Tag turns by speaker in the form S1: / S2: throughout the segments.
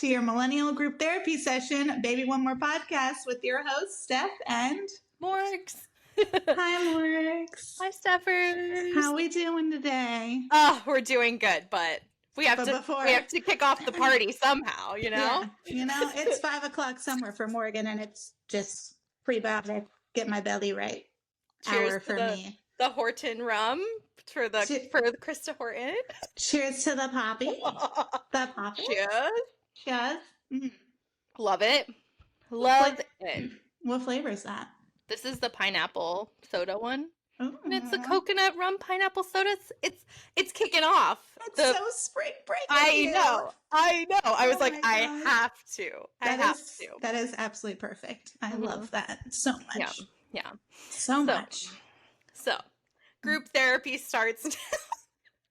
S1: to your millennial group therapy session, Baby One More podcast with your hosts, Steph and
S2: Morgs.
S1: Hi, Morgs.
S2: Hi, Steffers.
S1: How we doing today?
S2: Oh, we're doing good, but we have to kick off the party somehow, you know?
S1: Yeah, it's 5 o'clock somewhere for Morgan, and it's just prebiotic, get my belly right.
S2: Cheers
S1: hour for me.
S2: The Horton rum for the Krista Horton.
S1: Cheers to the poppy. The poppy. Cheers. Mm.
S2: Love it. Love it.
S1: What flavor is that?
S2: This is the pineapple soda one.
S1: Ooh.
S2: And it's the coconut rum pineapple soda. It's kicking off.
S1: It's so spring break.
S2: I know. I was like, I have to.
S1: That is absolutely perfect. I love that so much.
S2: Yeah.
S1: So much.
S2: So, group therapy starts now.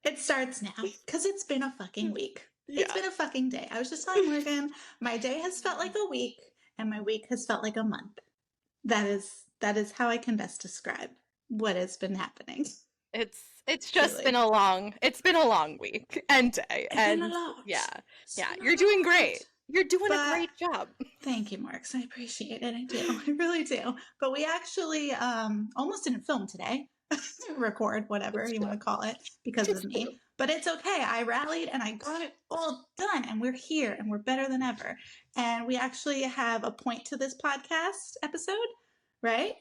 S1: It starts now because it's been a fucking week. It's been a fucking day. I was just telling Morgan, my day has felt like a week and my week has felt like a month. That is how I can best describe what has been happening.
S2: It's just been a long week and day.
S1: It's been a lot.
S2: Yeah. You're doing great. You're doing a great job.
S1: Thank you, Morgs. I appreciate it. I do. I really do. But we actually almost didn't film today. Record, whatever you want to call it, because of me. But it's okay. I rallied and I got it all done. And we're here and we're better than ever. And we actually have a point to this podcast episode, right?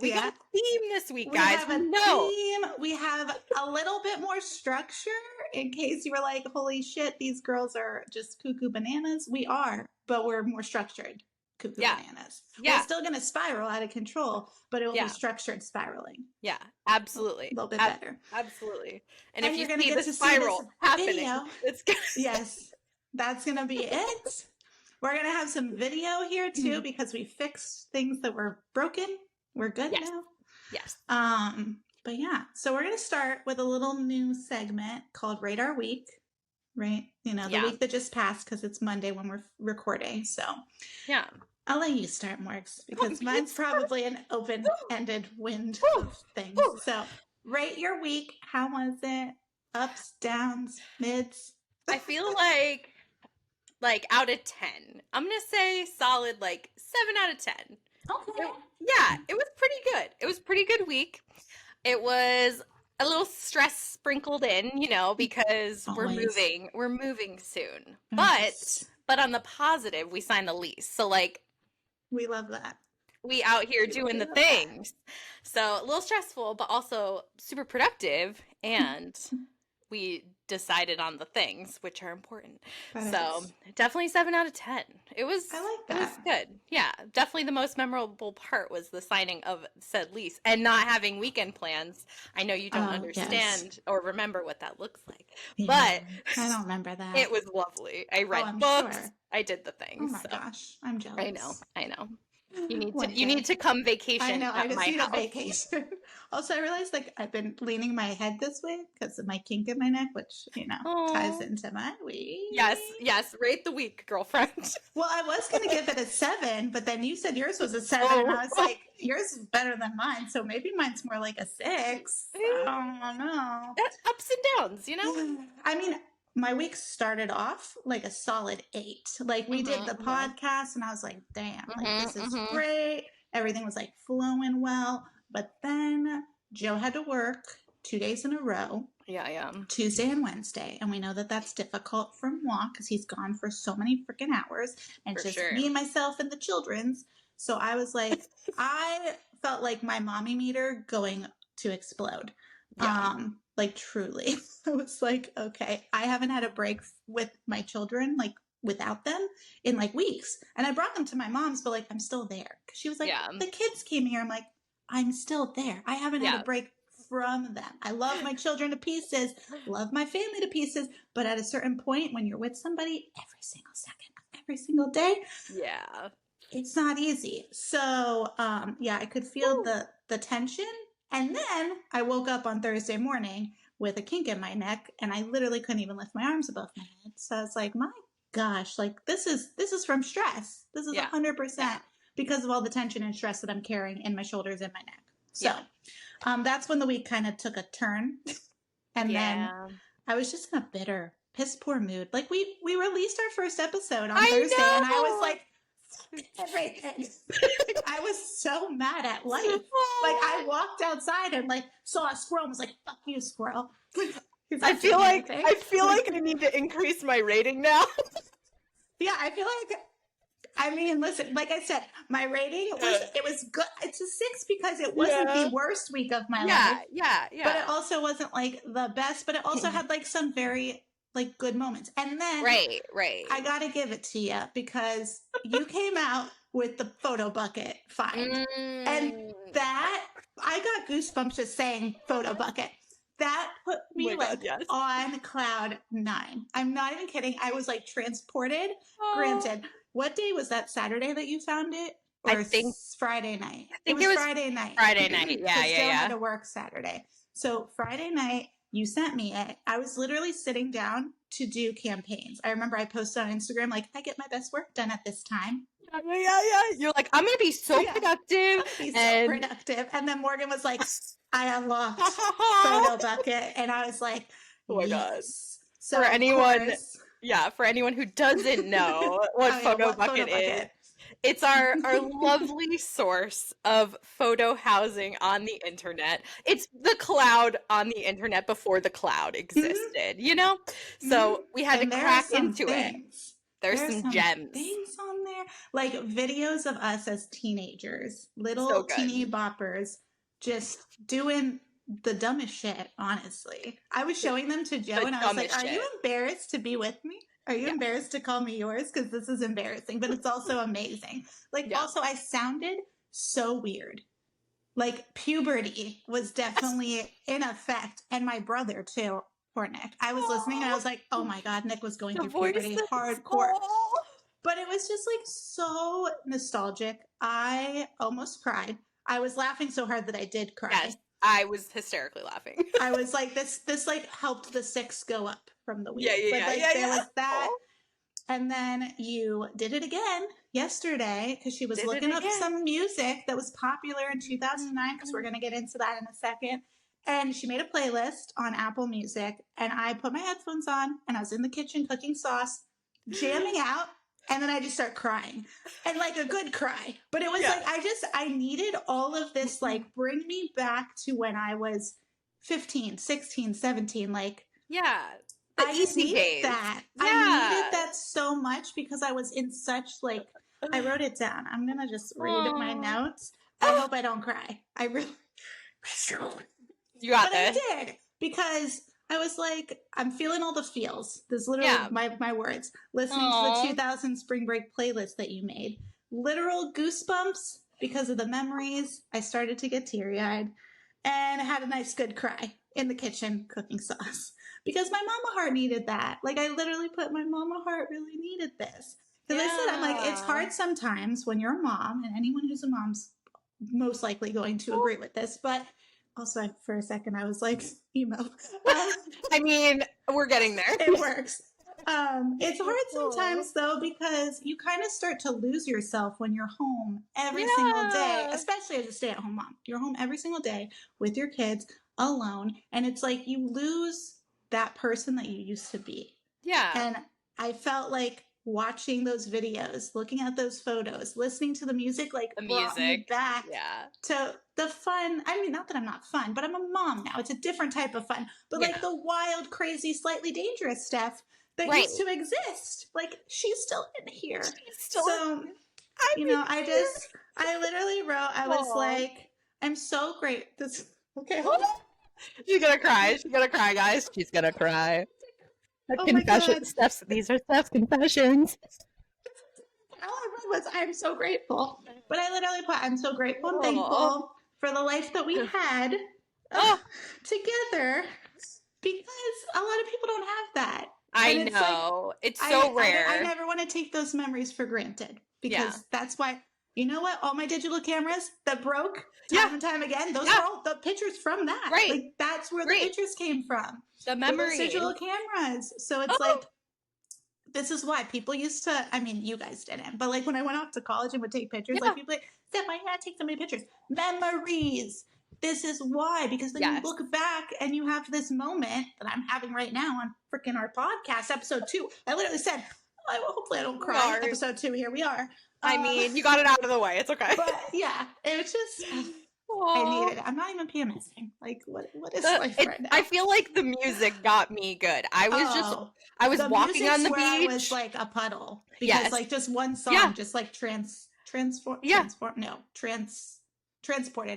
S2: We got a theme this week, guys.
S1: We have a theme. We have a little bit more structure in case you were like, holy shit, these girls are just cuckoo bananas. We are, but we're more structured cuckoo bananas.
S2: Yeah.
S1: We're still going to spiral out of control, but it will be structured spiraling.
S2: Yeah, absolutely.
S1: A little bit better.
S2: Absolutely. And if
S1: you're
S2: you
S1: going
S2: see
S1: to
S2: the spiral happening, it's good.
S1: Yes, that's going to be it. We're going to have some video here too, because we fixed things that were broken. We're good now.
S2: Yes.
S1: But yeah, so we're going to start with a little new segment called Rate Our Week, right? The week that just passed because it's Monday when we're recording. So
S2: yeah,
S1: I'll let you start, Morgs, because mine's probably an open-ended wind of things. So rate your week. How was it? Ups, downs, mids?
S2: I feel like out of 10. I'm going to say solid 7 out of 10.
S1: Okay.
S2: It was pretty good. It was a pretty good week. It was a little stress sprinkled in, because
S1: Always.
S2: we're moving soon.
S1: Yes.
S2: But on the positive, we signed the lease. So
S1: we love that.
S2: We out here doing the things. So a little stressful, but also super productive. And we decided on the things, which are important. Definitely 7 out of 10. I like that. It was good. Yeah, definitely the most memorable part was the signing of said lease and not having weekend plans. I know you don't understand or remember what that looks like, but
S1: I don't remember that.
S2: It was lovely. I read books.
S1: Sure.
S2: I did the things.
S1: Oh my gosh, I'm jealous.
S2: I know. You need to come vacation.
S1: I know. I just need
S2: a
S1: vacation. Also, I realized I've been leaning my head this way because of my kink in my neck, which ties into my week.
S2: Yes. Rate the week, girlfriend.
S1: Well, I was gonna give it a 7, but then you said yours was a 7, and I was like, yours is better than mine, so maybe mine's more like a 6. I don't know.
S2: Ups and downs,
S1: I mean, my week started off like a solid 8. We did the podcast and I was like, damn, this is great. Everything was flowing well. But then Joe had to work 2 days in a row.
S2: Yeah.
S1: Tuesday and Wednesday. And we know that that's difficult for moi because he's gone for so many freaking hours. And me, myself, and the children's. So I was like, I felt like my mommy meter going to explode.
S2: Yeah.
S1: Truly. I was like, okay, I haven't had a break with my children, without them in weeks. And I brought them to my mom's, but I'm still there. Cause she was like, the kids came here. I'm like, I'm still there. I haven't had a break from them. I love my children to pieces, love my family to pieces. But at a certain point when you're with somebody every single second, every single day, it's not easy. So, I could feel the tension. And then I woke up on Thursday morning with a kink in my neck and I literally couldn't even lift my arms above my head. So I was like, my gosh, this is from stress. This is 100% because of all the tension and stress that I'm carrying in my shoulders and my neck. So that's when the week kind of took a turn. And then I was just in a bitter piss poor mood. Like we released our first episode on Thursday, and I was like, everything. I was so mad at life. Like I walked outside and like saw a squirrel and was like, "Fuck you, squirrel."
S2: I feel like I need to increase my rating now.
S1: Yeah, I feel like. I mean, listen, like I said, my rating was good. It's a 6 because it wasn't the worst week of my life. Yeah. But it also wasn't like the best, but it also had like some very like good moments. And then
S2: right.
S1: I gotta give it to you because you came out with the photo bucket find. And that I got goosebumps just saying photo bucket. That put me on cloud 9. I'm not even kidding. I was like transported. Granted, what day was that? Saturday that you found it? Or
S2: I think
S1: Friday night.
S2: I think it was
S1: Friday night.
S2: Friday night. Yeah.
S1: Joe had to work Saturday. So Friday night, you sent me it. I was literally sitting down to do campaigns. I remember I posted on Instagram, like, I get my best work done at this time.
S2: Yeah. You're like, I'm going to be so productive.
S1: And then Morgan was like, I unlocked photo bucket. And I was like, oh my God. So
S2: for anyone who doesn't know what photo bucket is, it's our lovely source of photo housing on the internet. It's the cloud on the internet before the cloud existed, you know? So we had to crack into it. There's some gems.
S1: Things on there. Like videos of us as teenagers, little teeny boppers, just doing the dumbest shit, honestly. I was showing them to Joe and I was like, are you embarrassed to be with me? Are you embarrassed to call me yours? Because this is embarrassing, but it's also amazing. Like, also, I sounded so weird. Like, puberty was definitely in effect. And my brother, too. Poor Nick. I was listening and I was like, oh my God, Nick was going through puberty hardcore. But it was just like so nostalgic. I almost cried. I was laughing so hard that I did cry.
S2: Yes, I was hysterically laughing.
S1: I was like, this like helped the 6 go up from the week. There was that. And then you did it again yesterday because she was looking up some music that was popular in 2009 because we're going to get into that in a second. And she made a playlist on Apple Music and I put my headphones on and I was in the kitchen cooking sauce, jamming out. And then I just start crying and like a good cry. But it was like, I needed all of this, like bring me back to when I was 15, 16, 17. Like, I needed that. Yeah. I needed that so much because I was in such like, I wrote it down. I'm going to just read my notes. I hope I don't cry. I really,
S2: you got this.
S1: I did because I was like, I'm feeling all the feels. This is literally my words. Listening to the 2000 Spring Break playlist that you made. Literal goosebumps because of the memories. I started to get teary-eyed and had a nice good cry in the kitchen cooking sauce. Because my mama heart needed that. Like, I literally put my mama heart really needed this. Because I said, I'm like, it's hard sometimes when you're a mom, and anyone who's a mom's most likely going to agree with this, but also, for a second, I was like, emo.
S2: I mean, we're getting there.
S1: It works. It's hard sometimes, though, because you kind of start to lose yourself when you're home every single day, especially as a stay-at-home mom. You're home every single day with your kids, alone, and it's like you lose that person that you used to be. Yeah. And I felt like watching those videos, looking at those photos, listening to the music, like brought me back to the fun. I mean, not that I'm not fun, but I'm a mom now. It's a different type of fun. But like the wild, crazy, slightly dangerous Steph that used to exist. Like she's still in here. I literally wrote, I was like, I'm so great. Okay, hold on.
S2: She's gonna cry. She's gonna cry, guys. She's gonna cry. Confessions. These are Steph's confessions.
S1: All I wrote was, I'm so grateful. But I literally put, I'm so grateful and thankful for the life that we had together because a lot of people don't have that.
S2: I know. It's so rare.
S1: I never want to take those memories for granted because that's why, you know what? All my digital cameras that broke time and time again, those are all the pictures from that. Right. Like, that's where the pictures came from.
S2: The memories.
S1: Digital cameras. So it's like, this is why people used to, I mean, you guys didn't, but like when I went off to college and would take pictures, like people like, Steph, why can't I take so many pictures? Memories. this is why, because then you look back and you have this moment that I'm having right now on freaking our podcast, episode 2. I literally said, hopefully I don't cry. Episode 2, here we are.
S2: I mean, you got it out of the way. It's okay.
S1: But yeah, it was just... I needed it. I'm not even PMSing. Like, what is life right now?
S2: I feel like the music got me good. I was walking on the beach. I
S1: was like a puddle. Because like just one song just like transported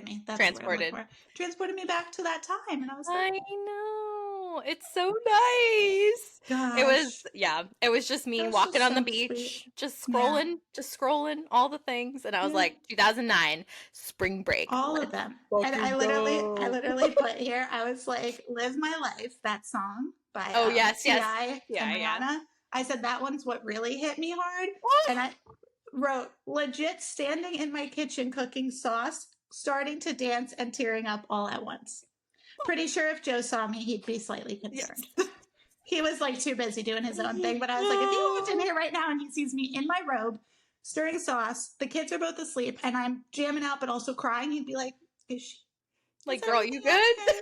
S1: me. That's transported me back to that time. And I was like,
S2: I know. It's so nice.
S1: Gosh.
S2: It was just me walking on the beach, just scrolling all the things. And I was like, 2009, Spring Break.
S1: All of them. And I literally put here, I was like, Live My Life, that song by T.I. and Rihanna. I said, that one's what really hit me hard. And I wrote, legit standing in my kitchen cooking sauce, starting to dance and tearing up all at once. Pretty sure if Joe saw me, he'd be slightly concerned. Yes. He was like too busy doing his own thing. But I was like, if he walked in here right now and he sees me in my robe, stirring sauce, the kids are both asleep, and I'm jamming out but also crying, he'd be like, is she?
S2: Like, girl, you good?
S1: Okay?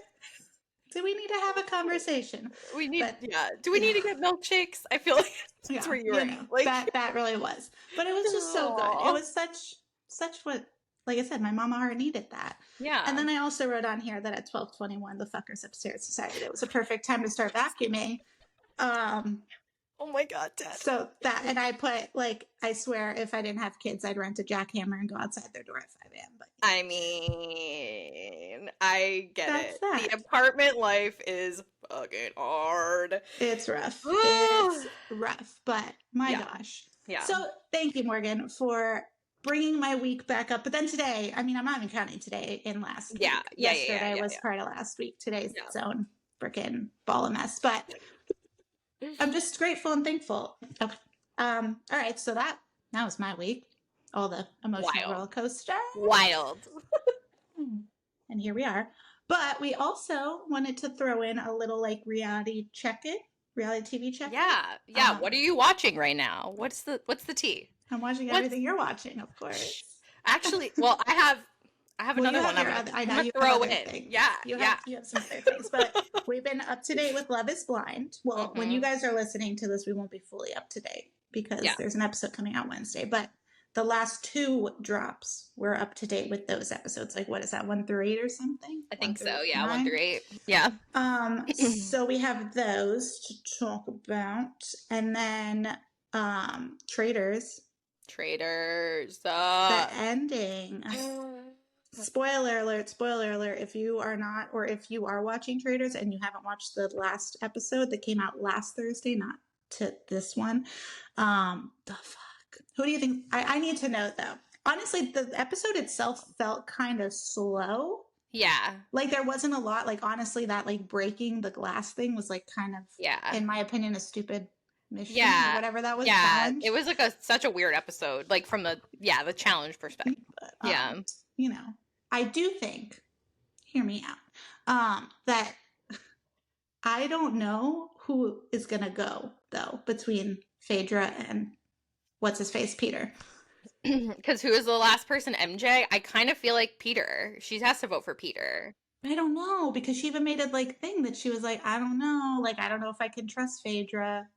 S1: Do we need to have a conversation?
S2: Do we need to get milkshakes? I feel like that's where you were.
S1: Like, that really was. But it was just so good. It was such what, like I said, my mama heart needed that.
S2: Yeah.
S1: And then I also wrote on here that at 12:21, the fuckers upstairs decided it was a perfect time to start vacuuming.
S2: Oh my God, Dad.
S1: So that, and I put, like, I swear if I didn't have kids, I'd rent a jackhammer and go outside their door at 5 a.m. But
S2: I mean, I get it. That. The apartment life is fucking hard.
S1: It's rough. It's rough, but my gosh.
S2: Yeah.
S1: So thank you, Morgan, for bringing my week back up. But then today, I mean, I'm not even counting today in last week. Yesterday was part of last week. Today's its own freaking ball of mess. But I'm just grateful and thankful. Okay. All right. So that was my week. All the emotional roller coaster.
S2: Wild.
S1: And here we are. But we also wanted to throw in a little like reality TV check-in.
S2: Yeah. What are you watching right now? What's the tea?
S1: I'm watching everything you're watching, of course.
S2: Actually, well, I have another one.
S1: I know you
S2: throw
S1: have
S2: in.
S1: Things.
S2: Yeah,
S1: you have some other things, but we've been up to date with Love Is Blind. Well, when you guys are listening to this, we won't be fully up to date because there's an episode coming out Wednesday. But the last 2 drops, we're up to date with those episodes. Like, what is that, 1 through 8 or something?
S2: I think so. Yeah, 1 through 8. Yeah.
S1: So we have those to talk about, and then Traitors. The ending. Spoiler alert, if you are not, or if you are watching Traitors and you haven't watched the last episode that came out last Thursday, not to this one, the fuck? Who do you think? I need to know, though. Honestly, the episode itself felt kind of slow.
S2: Yeah.
S1: Like, there wasn't a lot. Like, honestly, that, like, breaking the glass thing was, like, kind of, in my opinion, a stupid mission or whatever that was.
S2: Challenge. It was like such a weird episode, like from the challenge perspective. But,
S1: you know, I do think, hear me out, that I don't know who is gonna go though between Phaedra and what's his face, Peter.
S2: Because who is the last person? MJ. I kind of feel like Peter. She has to vote for Peter.
S1: I don't know, because she even made a like thing that she was like, I don't know if I can trust Phaedra.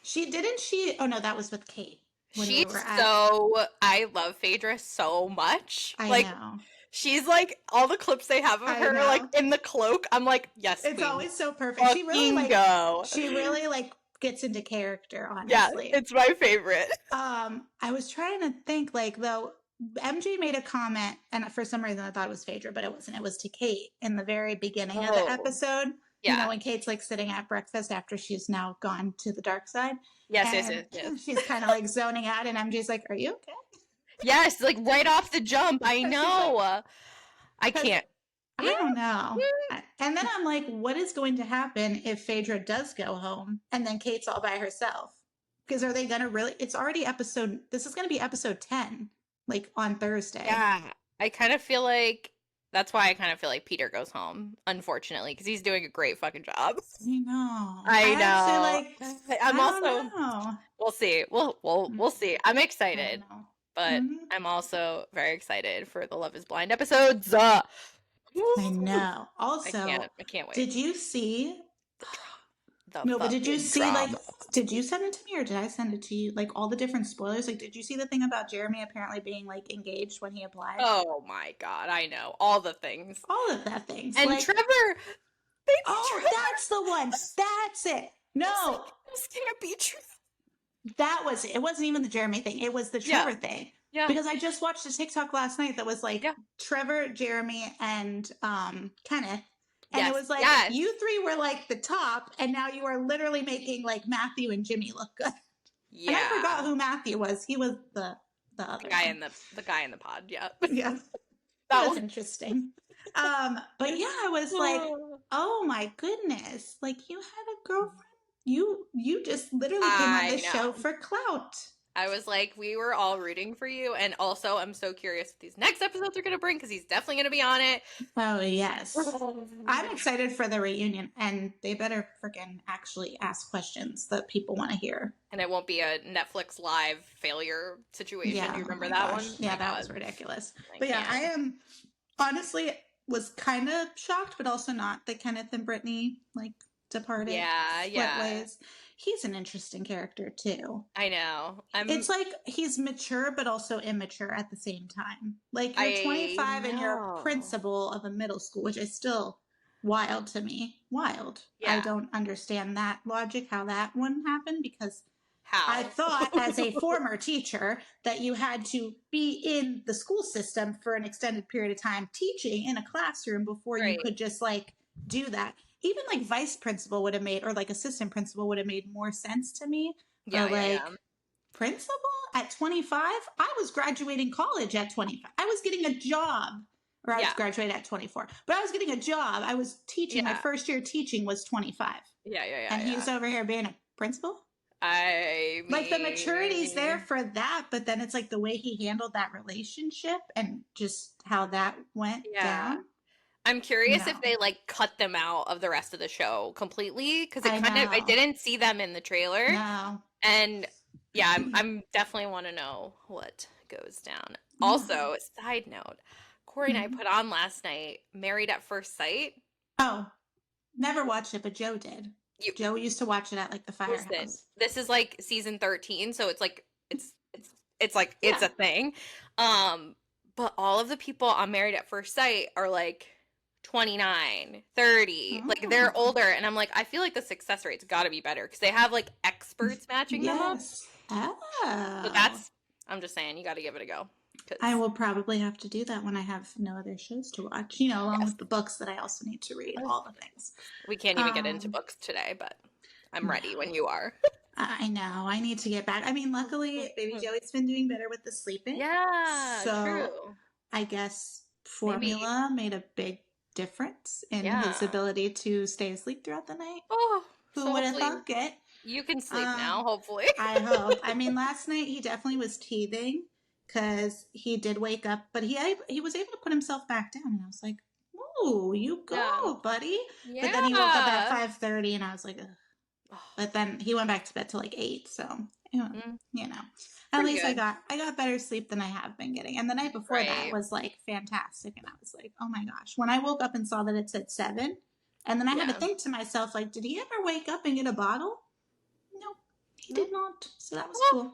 S1: Oh no, that was with Kate.
S2: I love Phaedra so much.
S1: I know.
S2: She's like, all the clips they have of her, like in the cloak. I'm like, yes,
S1: it's
S2: queen.
S1: Always so perfect. She really like gets into character, honestly.
S2: Yeah, it's my favorite.
S1: I was trying to think, like, though, MJ made a comment, and for some reason I thought it was Phaedra, but it wasn't. It was to Kate in the very beginning of the episode. Yeah. You know, when Kate's like sitting at breakfast after she's now gone to the dark side.
S2: Yes.
S1: She's kind of like zoning out, and MJ's like, are you okay?
S2: Yes, like right off the jump. I know. Like, I can't.
S1: I don't know. And then I'm like, what is going to happen if Phaedra does go home and then Kate's all by herself? Because are they going to really? It's already this is going to be episode 10, like on Thursday.
S2: Yeah. I kind of feel like. That's why I kind of feel like Peter goes home, unfortunately, because he's doing a great fucking job.
S1: I know.
S2: Actually, I'm also. We'll see. We'll see. I'm excited, but I'm also very excited for the Love Is Blind episodes.
S1: I know. Also,
S2: I can't wait.
S1: Did you see
S2: but
S1: did you see drama. Did you send it to me or did I send it to you? Like all the different spoilers. Like, did you see the thing about Jeremy apparently being like engaged when he applied?
S2: Oh my God, I know all the things.
S1: All of that things.
S2: And
S1: like,
S2: Trevor.
S1: Trevor. That's the one. That's it. No,
S2: this can't be true.
S1: It wasn't even the Jeremy thing. It was the Trevor thing. Yeah. Because I just watched a TikTok last night that was like Trevor, Jeremy, and Kenneth. And it was like, you three were like the top, and now you are literally making like Matthew and Jimmy look good. Yeah. And I forgot who Matthew was. He was the other
S2: guy in the pod. Yeah.
S1: Yeah. That was interesting. But yeah, I was like, oh my goodness. Like, you had a girlfriend. You just literally came on this show for clout.
S2: I was like, we were all rooting for you. And also, I'm so curious what these next episodes are going to bring because he's definitely going to be on it.
S1: Oh, yes. I'm excited for the reunion. And they better freaking actually ask questions that people want to hear.
S2: And it won't be a Netflix live failure situation. Yeah, you remember that one?
S1: Yeah, that was ridiculous. But yeah, I am honestly was kind of shocked, but also not that Kenneth and Brittany like departed. Yeah. Ways. He's an interesting character too.
S2: I know.
S1: It's like he's mature but also immature at the same time. Like you're 25 and you're a principal of a middle school, which is still wild to me. Wild. Yeah. I don't understand that logic, how that wouldn't happen because I thought as a former teacher that you had to be in the school system for an extended period of time teaching in a classroom before you could just like do that. Even like vice principal would have made, or like assistant principal would have made more sense to me. Yeah, principal at 25? I was graduating college at 25. I was getting a job, or I was graduating at 24. But I was getting a job. I was teaching. My first year teaching was 25. Yeah. And he's over here being a principal? I mean, like the maturity's there for that, but then it's like the way he handled that relationship and just how that went down.
S2: I'm curious if they like cut them out of the rest of the show completely because I didn't see them in the trailer. No. And yeah, I'm definitely want to know what goes down. Also, side note, Corey and I put on last night Married at First Sight.
S1: Oh, never watched it, but Joe did. Joe used to watch it at like the firehouse. Listen,
S2: this is like season 13, so it's like it's a thing. But all of the people on Married at First Sight are like 29, 30, like they're older, and I'm like, I feel like the success rate's got to be better because they have like experts matching them up. But I'm just saying, you got to give it a go.
S1: I will probably have to do that when I have no other shows to watch, along with the books that I also need to read, all the things.
S2: We can't even get into books today, but I'm ready when you are.
S1: I know. I need to get back. I mean, luckily, baby Joey's been doing better with the sleeping.
S2: Yeah, so true.
S1: I guess formula made a big difference in his ability to stay asleep throughout the night. Oh, who would have thunk it?
S2: You can sleep now, hopefully.
S1: I hope. I mean, last night he definitely was teething because he did wake up, but he was able to put himself back down, and I was like, "Oh, you go, buddy!" Yeah. But then he woke up at 5:30, and I was like, ugh. But then he went back to bed till like 8, so at least good. I got better sleep than I have been getting. And the night before that was like fantastic. And I was like, oh my gosh. When I woke up and saw that it said 7, and then I had to think to myself, like, did he ever wake up and get a bottle? No, he did not. So that was cool.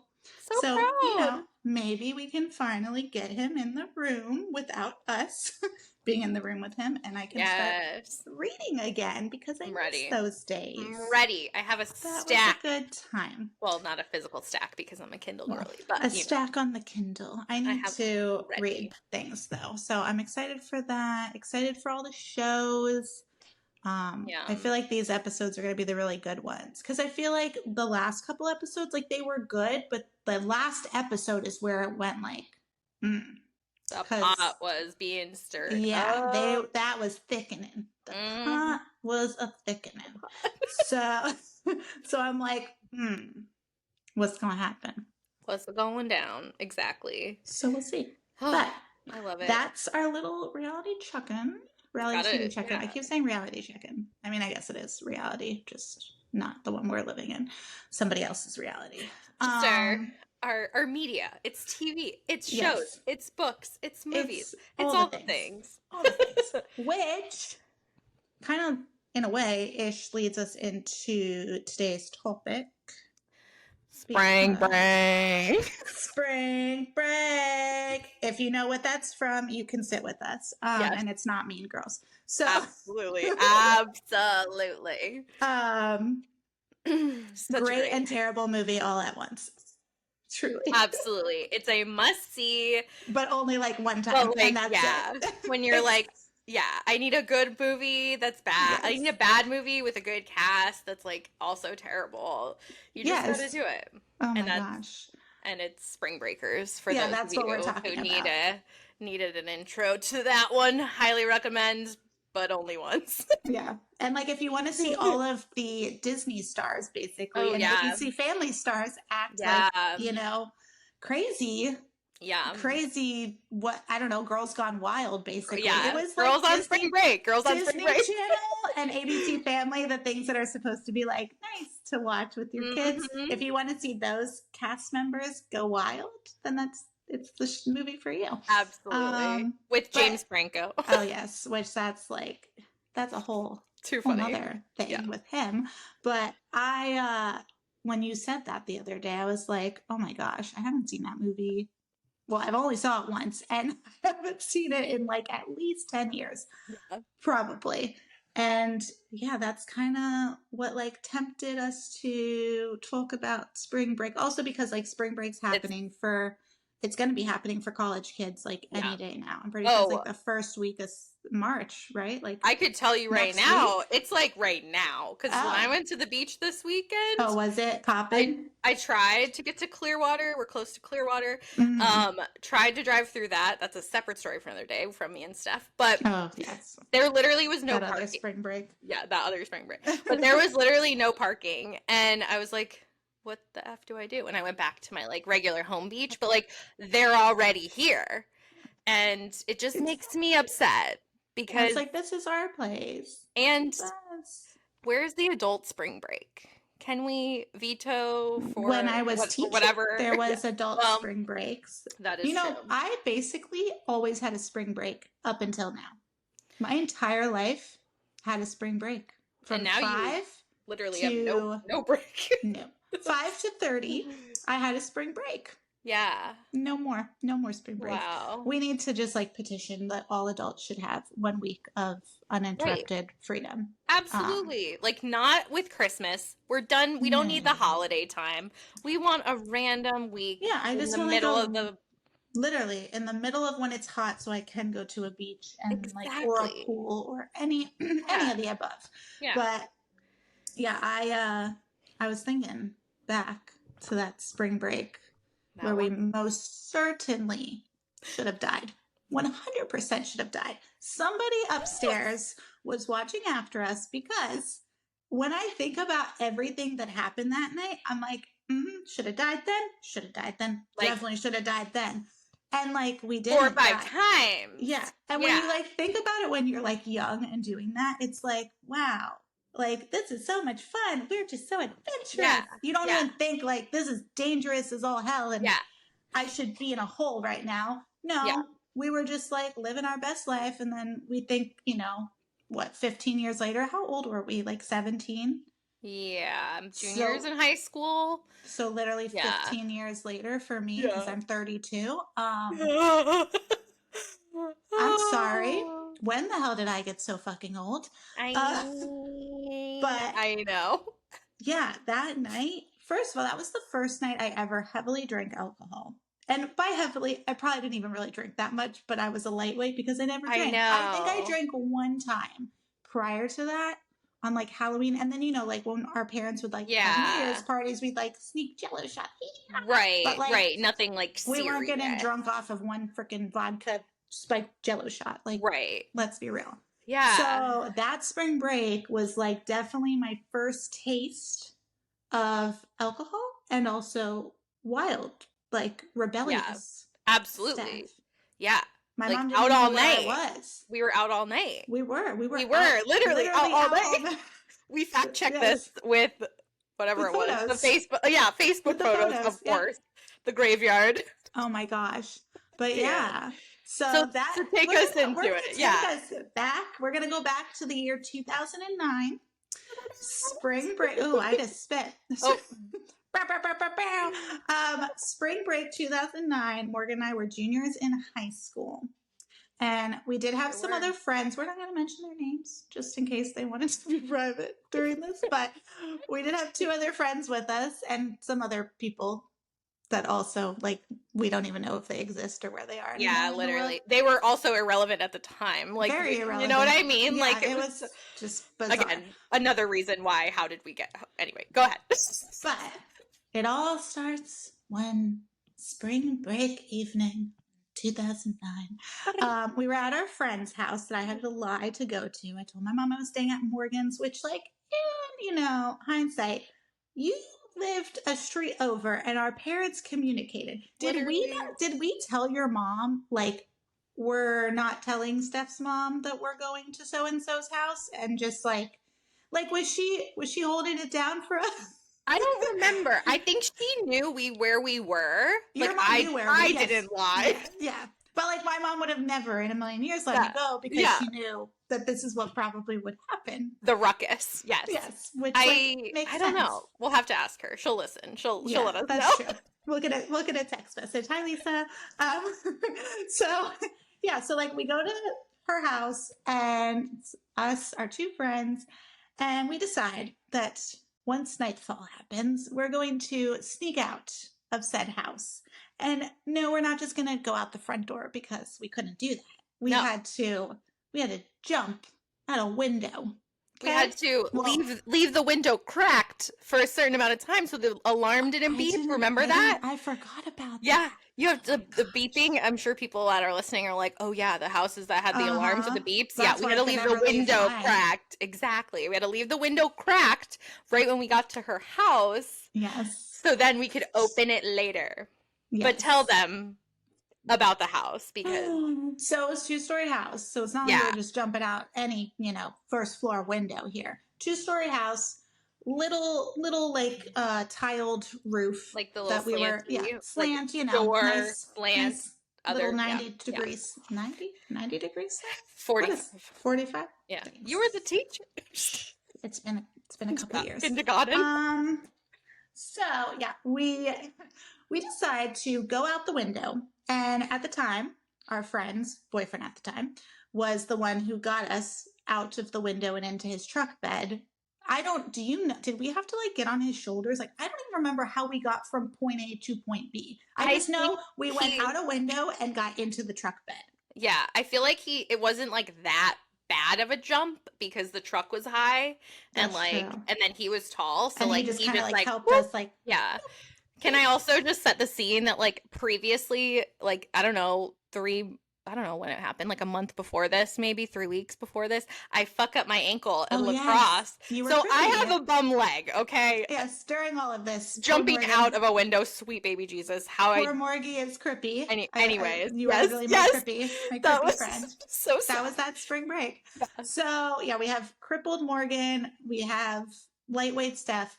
S1: So proud. Maybe we can finally get him in the room without us being in the room with him, and I can start reading again because I miss those days.
S2: I'm ready. I have a stack.
S1: That was a good time.
S2: Well, not a physical stack because I'm a Kindle girly, but
S1: a stack on the Kindle. I need to read things though, so I'm excited for that. Excited for all the shows. I feel like these episodes are going to be the really good ones because I feel like the last couple episodes, like they were good, but the last episode is where it went like,
S2: the pot was being stirred.
S1: Yeah, that was thickening. The pot was a thickening. So I'm like, what's going to happen?
S2: What's going down? Exactly.
S1: So we'll see. But
S2: I love it.
S1: That's our little reality check-in. Reality check-in. I keep saying reality check-in. I mean, I guess it is reality, just not the one we're living in. Somebody else's reality.
S2: Sure. our media. It's TV. It's shows. It's books. It's movies. It's all the things.
S1: All the things. Which kind of, in a way, ish leads us into today's topic.
S2: Spraangg Break.
S1: Spraangg Break. If you know what that's from, you can sit with us. Yes. And it's not Mean Girls. So
S2: absolutely. Absolutely.
S1: Great and terrible movie all at once. Truly.
S2: Absolutely. It's a must-see.
S1: But only like one time. Like, and that's it.
S2: When you're like, I need a good movie that's bad. Yes. I need a bad movie with a good cast that's like also terrible. You just gotta do it.
S1: Oh my gosh.
S2: And it's Spring Breakers for those
S1: that's
S2: of you
S1: what we're talking
S2: who
S1: about.
S2: Needed an intro to that one. Highly recommend, but only once.
S1: Yeah. And like if you want to see all of the Disney stars basically, and you can see family stars act like, you know, crazy.
S2: Yeah.
S1: Crazy, what, I don't know, Girls Gone Wild, basically.
S2: Yeah.
S1: It was
S2: Girls
S1: like
S2: on Spring Break. Girls on Spring Break.
S1: Disney Channel and ABC Family, the things that are supposed to be like nice to watch with your kids. If you want to see those cast members go wild, then it's the movie for you.
S2: Absolutely. With James Franco.
S1: Oh, yes. Which that's a whole other thing with him. But when you said that the other day, I was like, oh my gosh, I haven't seen that movie. Well, I've only saw it once, and I haven't seen it in like at least 10 years, probably. And that's kind of what like tempted us to talk about Spring Break. Also because like Spring Break's happening it's going to be happening for college kids like any day now. I'm pretty sure it's like the first week of March, right? Like
S2: I could tell you right now, it's like right now. Because when I went to the beach this weekend.
S1: Oh, was it popping?
S2: I tried to get to Clearwater. We're close to Clearwater. Tried to drive through that. That's a separate story for another day from me and Steph. But there literally was no parking.
S1: Other Spring Break.
S2: Yeah, that other Spring Break. But there was literally no parking. And I was like, what the F do I do? And I went back to my like regular home beach, but like they're already here. And it just makes me upset because
S1: it's like, this is our place.
S2: And where's the adult Spring Break? Can we veto for
S1: when I was teaching?
S2: Whatever.
S1: There was adult spring breaks.
S2: That is
S1: true. I basically always had a spring break up until now. My entire life had a spring break. From
S2: and now
S1: 5
S2: you literally have no break.
S1: No. 5 to 30, I had a spring break.
S2: Yeah.
S1: No more spring break.
S2: Wow.
S1: We need to just like petition that all adults should have 1 week of uninterrupted freedom.
S2: Absolutely. Like not with Christmas. We're done. We don't need the holiday time. We want a random week.
S1: Yeah, I just
S2: in the middle of the
S1: literally in the middle of when it's hot so I can go to a beach and like or a pool or any of the above. Yeah. But yeah, I was thinking back to that spring break where we most certainly should have died. 100% should have died. Somebody upstairs was watching after us because when I think about everything that happened that night, I'm like, should have died then, should have died then, like, definitely should have died then. And like we did
S2: 4 or 5 times.
S1: Yeah. And when you like think about it when you're like young and doing that, it's like, wow. Like, this is so much fun. We're just so adventurous. Yeah. You don't even think, like, this is dangerous as all hell and I should be in a hole right now. No, we were just, like, living our best life. And then we think, 15 years later? How old were we? Like, 17?
S2: Yeah, juniors in high school.
S1: So, literally 15 years later for me, because I'm 32. I'm sorry. When the hell did I get so fucking old?
S2: But I know.
S1: Yeah, that night, first of all, that was the first night I ever heavily drank alcohol. And by heavily, I probably didn't even really drink that much, but I was a lightweight because I never drank. I think I drank one time prior to that on like Halloween. And then, like when our parents would like have New Year's parties, we'd like sneak Jello shots.
S2: Right,
S1: but, like,
S2: right. Nothing like serious.
S1: We weren't getting drunk off of one freaking vodka spiked Jello shot. Like, let's be real.
S2: Yeah.
S1: So that spring break was like definitely my first taste of alcohol and also wild, like rebellious.
S2: Yeah, absolutely.
S1: Stuff.
S2: Yeah.
S1: My
S2: like
S1: mom didn't
S2: out
S1: know
S2: all
S1: where
S2: night.
S1: I was.
S2: We were out all night.
S1: We were literally
S2: out all night. We fact checked this with whatever it was. The Facebook. Yeah, Facebook photos, of course. the graveyard.
S1: Oh my gosh. But yeah.
S2: So take us into it.
S1: Take us back. We're going to go back to the year 2009. Spring break. Oh, I just spit. Oh. Spring break 2009. Morgan and I were juniors in high school. And we did have some other friends. We're not going to mention their names just in case they wanted to be private during this. But we did have 2 other friends with us and some other people that also, like, we don't even know if they exist or where they are.
S2: Yeah, literally. They were also irrelevant at the time. Like,
S1: very irrelevant.
S2: You know what I mean?
S1: Yeah,
S2: like,
S1: it was just bizarre.
S2: Again, another reason why, how did we get... Anyway, go ahead.
S1: But it all starts when spring break evening, 2009. We were at our friend's house that I had to lie to go to. I told my mom I was staying at Morgan's, which, like, you know, hindsight, you lived a street over and our parents communicated. Did we tell your mom, like, we're not telling Steph's mom that we're going to so-and-so's house? And just like was she holding it down for us?
S2: I don't remember. I think she knew where we were.
S1: Your mom knew where we were.
S2: I didn't lie.
S1: Yeah. But, like, my mom would have never in a million years let me go because she knew that this is what probably would happen.
S2: The ruckus. Yes.
S1: Yes. Which makes
S2: I don't know. We'll have to ask her. She'll listen. She'll let us know.
S1: That's true. We'll get a text message. Hi, Lisa. So like, we go to her house and us, our 2 friends, and we decide that once nightfall happens, we're going to sneak out of said house. And no, we're not just going to go out the front door because we couldn't do that. We had to jump out a window.
S2: We had to leave the window cracked for a certain amount of time so the alarm didn't beep. Remember that?
S1: I forgot about that.
S2: Yeah. You have the beeping. I'm sure people that are listening are like, oh, yeah, the houses that had the alarms with the beeps.
S1: That's
S2: we had to leave the window cracked. Exactly. We had to leave the window cracked right when we got to her house.
S1: Yes.
S2: So then we could open it later. Yes. But tell them about the house because...
S1: So it was 2-story house. So it's not like we're just jumping out any, first floor window here. 2-story house. Little like tiled roof,
S2: like the little that we were
S1: slant,
S2: like door
S1: nice,
S2: slant,
S1: nice little 90 degrees, 90 degrees,
S2: 45. Yeah, thanks. You were the teacher.
S1: It's been a couple years.
S2: Kindergarten.
S1: So yeah, we decide to go out the window, and at the time, our friend's boyfriend at the time was the one who got us out of the window and into his truck bed. Do you know, did we have to, like, get on his shoulders? Like, I don't even remember how we got from point A to point B. I just know we went out a window and got into the truck bed.
S2: Yeah, I feel like it wasn't, like, that bad of a jump because the truck was high and, and then he was tall. So,
S1: and he just kind of, like, helped us, like.
S2: Yeah. Can I also just set the scene that, like, previously, like, I don't know when it happened, like a month before this, maybe 3 weeks before this, I fuck up my ankle at lacrosse. Yes. So I have a bum leg, okay?
S1: Yes, during all of this.
S2: Jumping out of a window, sweet baby Jesus.
S1: Poor Morgie is crippy.
S2: Anyways.
S1: You are really my crippy friend.
S2: So sad.
S1: That was that spring break. Yeah. So, yeah, we have crippled Morgan. We have lightweight Steph.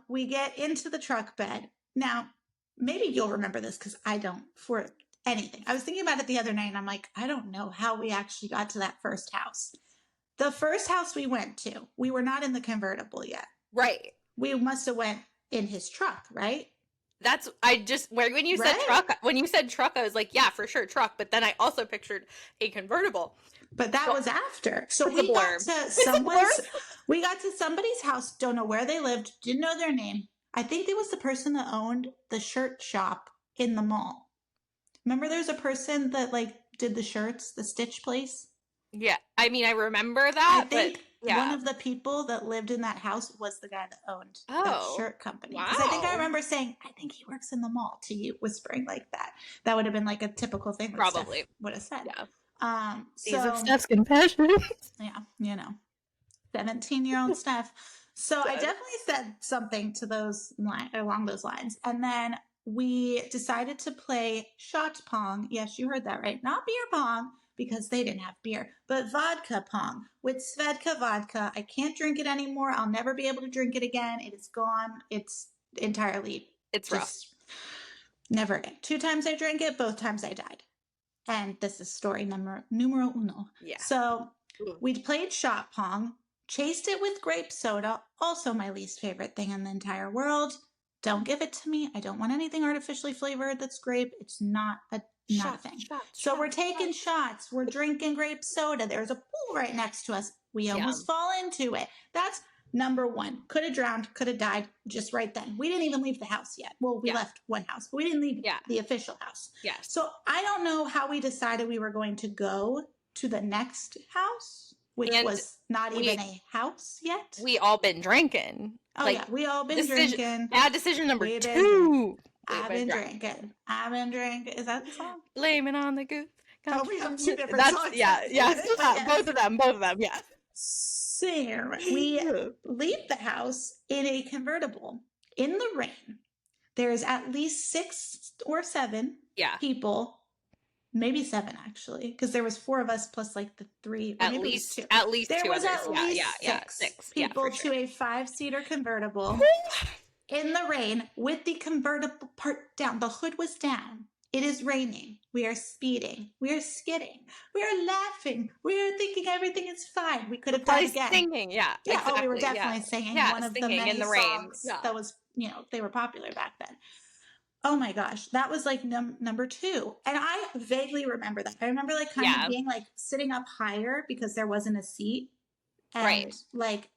S1: We get into the truck bed. Now, maybe you'll remember this because I don't for anything. I was thinking about it the other night and I'm like, I don't know how we actually got to that first house. The first house we went to, we were not in the convertible yet.
S2: Right.
S1: We must have went in his truck, right?
S2: When you said truck, I was like, yeah, for sure, truck. But then I also pictured a convertible.
S1: But that was after. So we got to somebody's house, don't know where they lived, didn't know their name. I think it was the person that owned the shirt shop in the mall. Remember there's a person that, like, did the shirts, the Stitch place?
S2: Yeah. I mean, I remember that.
S1: I think one of the people that lived in that house was the guy that owned that shirt company.
S2: Wow.
S1: Because I think I remember saying, I think he works in the mall to you, whispering like that. That would have been, like, a typical thing that
S2: probably
S1: Steph would have said.
S2: Yeah. These are Steph's confessions.
S1: Yeah, 17-year-old Steph. So I definitely said something to along those lines. And then we decided to play shot pong. Yes, you heard that right. Not beer pong, because they didn't have beer, but vodka pong with Svedka vodka. I can't drink it anymore. I'll never be able to drink it again. It is gone. It's entirely...
S2: It's rough.
S1: Never again. 2 times I drank it, both times I died. And this is story numero uno.
S2: Yeah.
S1: So we played shot pong, chased it with grape soda, also my least favorite thing in the entire world. Don't give it to me. I don't want anything artificially flavored that's grape. It's not a thing. So we're taking shots. We're drinking grape soda. There's a pool right next to us. We almost fall into it. That's number one. Could have drowned, could have died just right then. We didn't even leave the house yet. Well, we left one house, but we didn't leave the official house.
S2: Yes.
S1: So I don't know how we decided we were going to go to the next house, which was not even a house yet.
S2: We all been drinking.
S1: Oh, like, yeah. We all been drinking.
S2: Bad decision number 2.
S1: I've been drinking. I've been drinking. Is that the song?
S2: Blaming on the goose.
S1: Oh, we have 2 different songs.
S2: Yeah. Both of them, yeah.
S1: So we leave the house in a convertible in the rain. There's at least 6 or 7 people. Maybe 7 actually, because there was 4 of us plus like the 3.
S2: At least 2
S1: there
S2: 2
S1: was
S2: others.
S1: At least 6 people to a 5-seater convertible in the rain with the convertible part down. The hood was down. It is raining. We are speeding. We are skidding. We are laughing. We are thinking everything is fine. We could have done again.
S2: Singing,
S1: Exactly. Oh, we were definitely singing one of the many in the songs that was, they were popular back then. Oh my gosh, that was like number 2. And I vaguely remember that. I remember like kind of being like sitting up higher because there wasn't a seat. And like,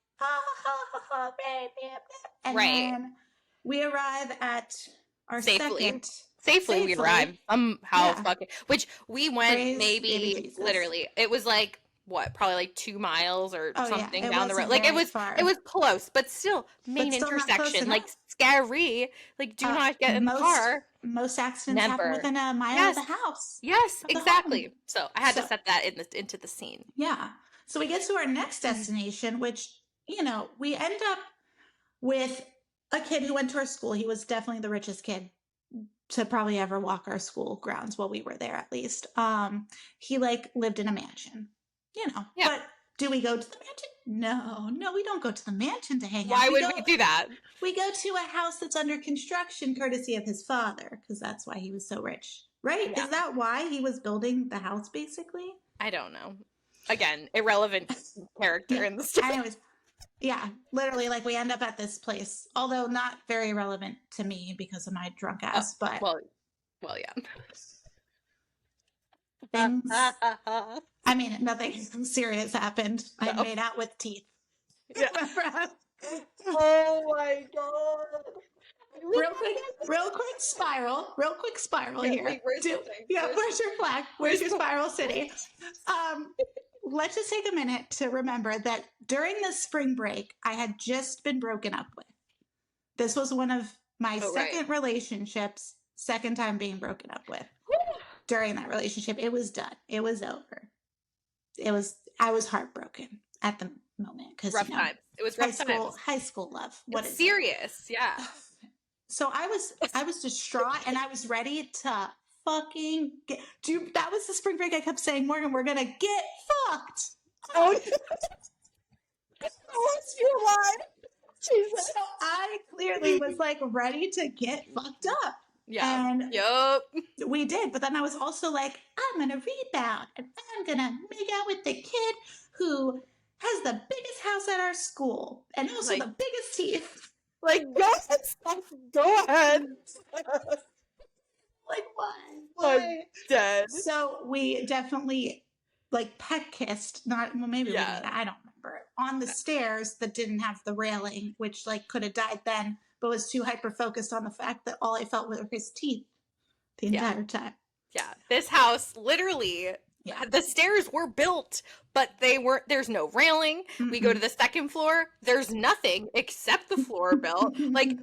S1: and then we arrive at our
S2: Safely we arrived somehow fucking, which we went maybe literally, it was like, what, probably like 2 miles or something down the road. Like it was close, but still main intersection, like scary. Like do not get in the car.
S1: Most accidents happen within a mile of the house.
S2: Yes, exactly. So I had to set that into the scene.
S1: Yeah. So we get to our next destination, which, we end up with a kid who went to our school. He was definitely the richest kid to probably ever walk our school grounds while we were there, at least. He like lived in a mansion. But do we go to the mansion? No, we don't go to the mansion to hang out.
S2: Why would we do that?
S1: We go to a house that's under construction courtesy of his father, because that's why he was so rich, right? Yeah. Is that why he was building the house, basically?
S2: I don't know. Again, irrelevant character in the story.
S1: Anyways, literally, like we end up at this place, although not very relevant to me because of my drunk ass, but...
S2: Well, yeah.
S1: Things... I mean, nothing serious happened. No. I made out with teeth.
S2: Yeah. Oh my god!
S1: Real quick spiral here.
S2: Wait, where's
S1: your flag? Where's your spiral city? Let's just take a minute to remember that during this spring break, I had just been broken up with. This was one of my second relationships, second time being broken up with. During that relationship, it was done. It was over. I was heartbroken at the moment because
S2: rough times. It was rough times.
S1: High school love.
S2: What is serious? It? Yeah.
S1: So I was distraught and I was ready to fucking get. That was the spring break. I kept saying, Morgan, we're gonna get fucked.
S2: Oh, what's your line?
S1: Jesus. So I clearly was like ready to get fucked up.
S2: Yeah.
S1: And we did. But then I was also like, I'm going to rebound and I'm going to make out with the kid who has the biggest house at our school and also the biggest teeth.
S2: Like, go ahead.
S1: Like, why?
S2: I'm dead.
S1: So we definitely peck kissed. Maybe we did. I don't remember. On the stairs that didn't have the railing, which could have died then. But was too hyper-focused on the fact that all I felt were his teeth the entire time.
S2: Yeah. This house, literally, the stairs were built, but there's no railing. Mm-hmm. We go to the second floor, there's nothing except the floor built. like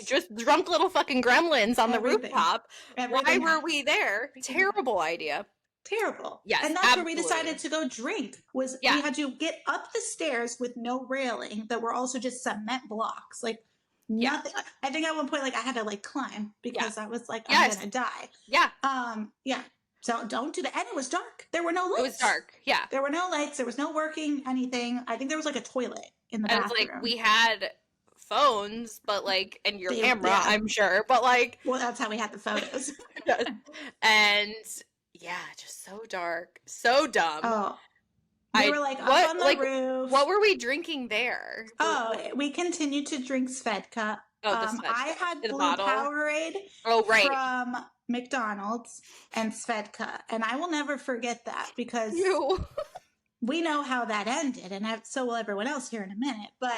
S2: just drunk little fucking gremlins on the rooftop. Why were we there? Terrible idea.
S1: Terrible.
S2: Yes,
S1: and that's where we decided to go drink. We had to get up the stairs with no railing that were also just cement blocks. Nothing. I think at one point, I had to climb because I was I'm gonna die.
S2: Yeah.
S1: Yeah. So don't do that. And it was dark. There were no lights.
S2: It was dark. Yeah.
S1: There were no lights. There was no working anything. I think there was a toilet in the bathroom.
S2: We had phones, but like, and your camera, I'm sure, but like.
S1: Well, that's how we had the photos.
S2: And yeah, just so dark, so dumb.
S1: Oh, we were like up on the roof.
S2: What were we drinking there?
S1: Oh, we continued to drink Svedka.
S2: Oh,
S1: I had Blue Powerade from McDonald's and Svedka, and I will never forget that because we know how that ended, and so will everyone else here in a minute. But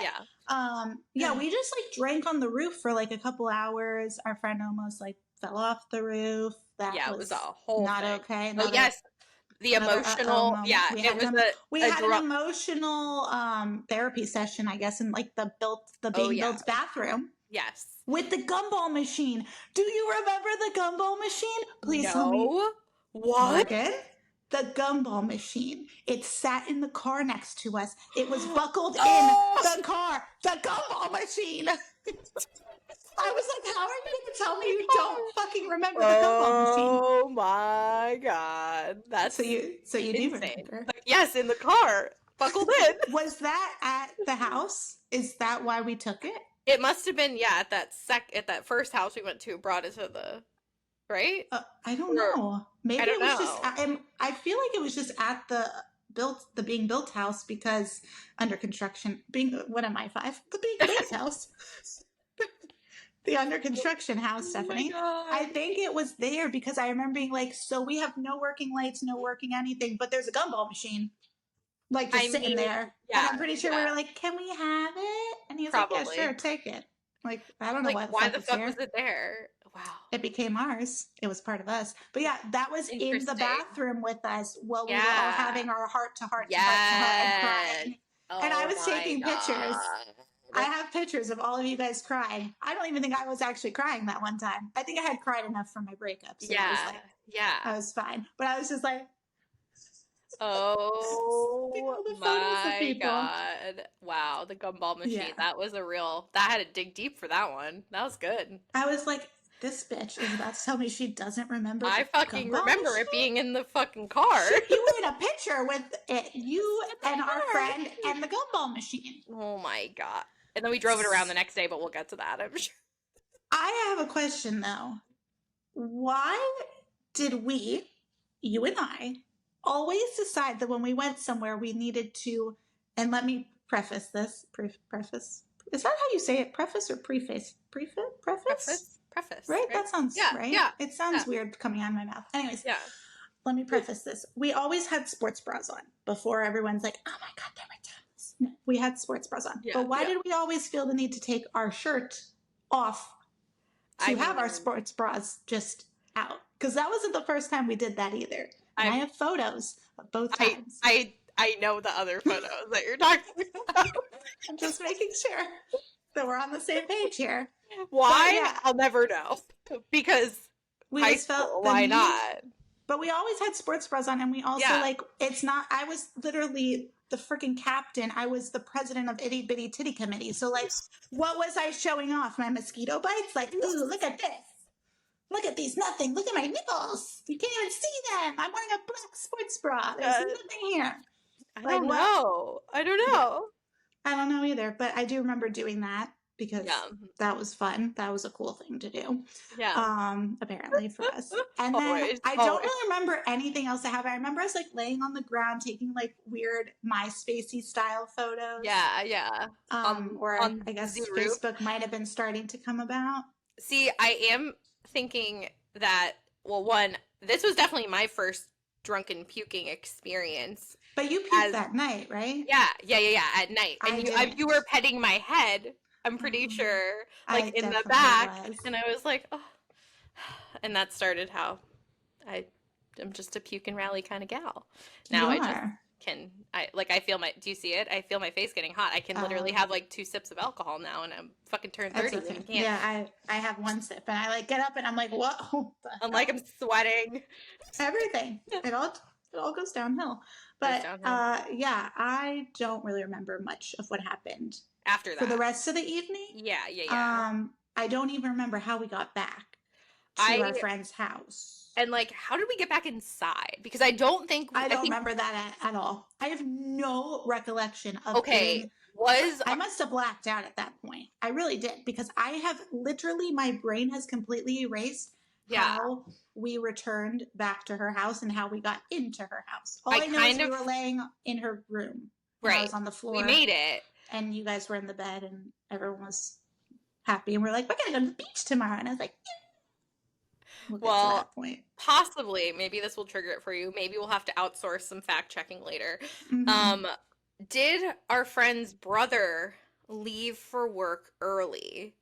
S1: we just like drank on the roof for like a couple hours. Our friend almost like fell off the roof. That
S2: it was a whole
S1: not
S2: thing.
S1: okay.
S2: Oh yes, the emotional.
S1: We had an emotional therapy session, I guess, in like the being built bathroom.
S2: Yes.
S1: With the gumball machine. Do you remember the gumball machine? Please tell me.
S2: What?
S1: Morgan? The gumball machine. It sat in the car next to us. It was buckled in the car. The gumball machine. I was like, how are you going to tell me you don't fucking remember the gumball machine?
S2: Oh my God. That's
S1: so you do remember.
S2: Like, yes, in the car. Buckled in.
S1: Was that at the house? Is that why we took it?
S2: It must have been, at that first house we went to, brought it to the, right?
S1: I don't know. Maybe it was just, I feel like it was just at the being built house because under construction, what am I, 5? The being built house. The under construction house, Stephanie. I think it was there because I remember being like, so we have no working lights, no working anything, but there's a gumball machine. Like just sitting there. Yeah, and I'm pretty sure we were like, can we have it? And he was like, yeah, sure, take it. Like, I don't know why the fuck was
S2: it there. Wow.
S1: It became ours. It was part of us. But yeah, that was in the bathroom with us while we were all having our heart to heart and crying. And I was taking pictures. I have pictures of all of you guys crying. I don't even think I was actually crying that one time. I think I had cried enough for my breakup. So I was fine. But I was just like,
S2: oh my God. Wow, the gumball machine. Yeah. That was that had to dig deep for that one. That was good.
S1: I was like, this bitch is about to tell me she doesn't remember.
S2: I fucking remember it being in the fucking car.
S1: You were in a picture with it, you and our friend and the gumball machine.
S2: Oh my God. And then we drove it around the next day, but we'll get to that, I'm sure.
S1: I have a question though. Why did we, you and I, always decide that when we went somewhere we needed to, and let me preface this, preface, is that how you say it? Preface or preface? Preface?
S2: Preface.
S1: Right? That sounds right. Yeah. It sounds weird coming out of my mouth. Anyways.
S2: Yeah.
S1: Let me preface this. We always had sports bras on before everyone's like, oh my God, they were towels. No, we had sports bras on. Yeah, but why did we always feel the need to take our shirt off to have our sports bras just out? Because that wasn't the first time we did that either. I have photos of both times.
S2: I know the other photos that you're talking about.
S1: I'm just making sure that we're on the same page here.
S2: Why? I'll never know. Because
S1: we just felt
S2: why not?
S1: But we always had sports bras on, and we also it's not. I was literally the freaking captain. I was the president of Itty Bitty Titty Committee. So like, what was I showing off? My mosquito bites? Like, ooh, look at this. Look at these, nothing. Look at my nipples. You can't even see them. I'm wearing a black sports bra. There's nothing here.
S2: I don't know. I don't
S1: know either, but I do remember doing that because that was fun. That was a cool thing to do.
S2: Yeah.
S1: Apparently for us. And then I don't really remember anything else that happened. I remember us like laying on the ground taking like weird MySpacey style photos.
S2: Yeah.
S1: Or I guess Facebook might have been starting to come about.
S2: See, I am thinking that, well, one, this was definitely my first drunken puking experience.
S1: But you puked that night, right?
S2: Yeah, at night. And you were petting my head, I'm pretty sure, like in the back. And I was like, oh. And that started how I'm just a puke and rally kind of gal. Now I just I feel do you see it? I feel my face getting hot. I can literally have like 2 sips of alcohol now, and I'm fucking turned 30. And can't.
S1: Yeah, I have 1 sip, and I like get up and I'm like, whoa.
S2: I'm like, I'm sweating.
S1: Everything. It all goes downhill. But I don't really remember much of what happened
S2: after that
S1: for the rest of the evening.
S2: Yeah.
S1: I don't even remember how we got back to our friend's house.
S2: And like, how did we get back inside? Because I don't think
S1: I don't remember that at all. I have no recollection of being I must have blacked out at that point. I really did, because I have literally, my brain has completely erased how we returned back to her house and how we got into her house. All I know is we were laying in her room. And I was on the floor.
S2: We made it.
S1: And you guys were in the bed and everyone was happy. And we're like, we're going to go to the beach tomorrow. And I was like, yeah. We'll get to that point.
S2: Possibly. Maybe this will trigger it for you. Maybe we'll have to outsource some fact checking later. Did our friend's brother leave for work early?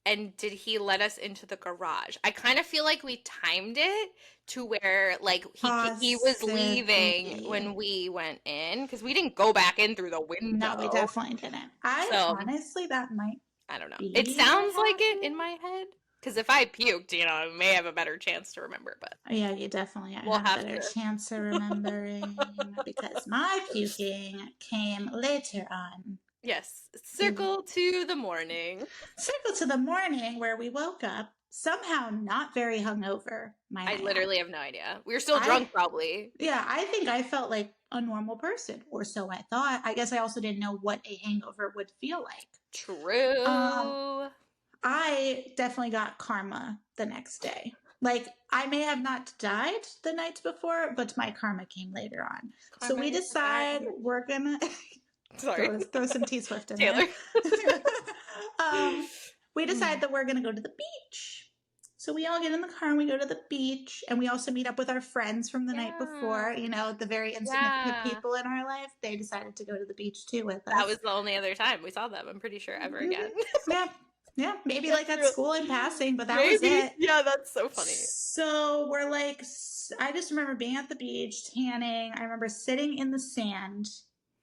S2: And did he let us into the garage? I kind of feel like we timed it to where, like, he was leaving when we went in, because we didn't go back in through the window.
S1: No, we definitely didn't. Honestly, that might
S2: I don't know. It sounds like it in my head. Because if I puked, I may have a better chance to remember. But
S1: yeah, you definitely have a better chance of remembering, because my puking came later on.
S2: Yes. Circle to the morning.
S1: Circle to the morning, where we woke up somehow not very hungover.
S2: I literally have no idea. We were still drunk, probably.
S1: Yeah, I think I felt like a normal person, or so I thought. I guess I also didn't know what a hangover would feel like.
S2: True.
S1: I definitely got karma the next day. Like, I may have not died the night before, but my karma came later on. So we decide we're gonna throw some T-Swift in Taylor. There. We decide that we're gonna go to the beach. So we all get in the car and we go to the beach, and we also meet up with our friends from the night before, the very insignificant people in our life. They decided to go to the beach too with us.
S2: That was the only other time we saw them, I'm pretty sure, ever again.
S1: Yeah, maybe like at school in passing, but that was it.
S2: Yeah, that's so funny.
S1: So we're like, I just remember being at the beach, tanning. I remember sitting in the sand,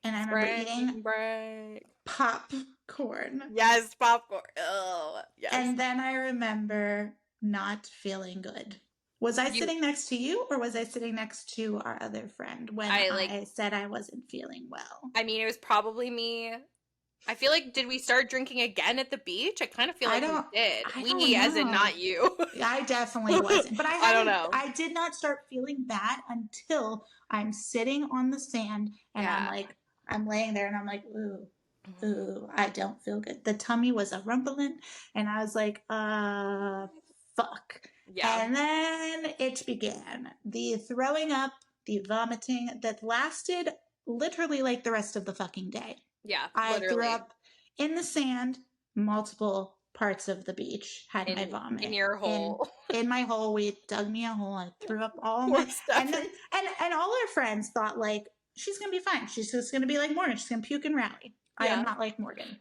S1: and I remember eating popcorn.
S2: Yes, popcorn. Oh, yes.
S1: And then I remember not feeling good. Was I sitting next to you, or was I sitting next to our other friend when I said I wasn't feeling well?
S2: I mean, it was probably me. I feel like, did we start drinking again at the beach? I kind of feel like we did. We, as in not you.
S1: I definitely wasn't. But
S2: I don't know.
S1: I did not start feeling bad until I'm sitting on the sand and I'm laying there and I'm like, ooh, I don't feel good. The tummy was a rumbling and I was like, fuck. Yeah. And then it began. The throwing up, the vomiting that lasted literally like the rest of the fucking day.
S2: Yeah,
S1: I threw up in the sand, multiple parts of the beach, had my vomit.
S2: In your hole.
S1: In my hole. We dug me a hole. I threw up all my stuff. And all our friends thought, like, she's going to be fine. She's just going to be like Morgan. She's going to puke and rally. Yeah. I am not like Morgan.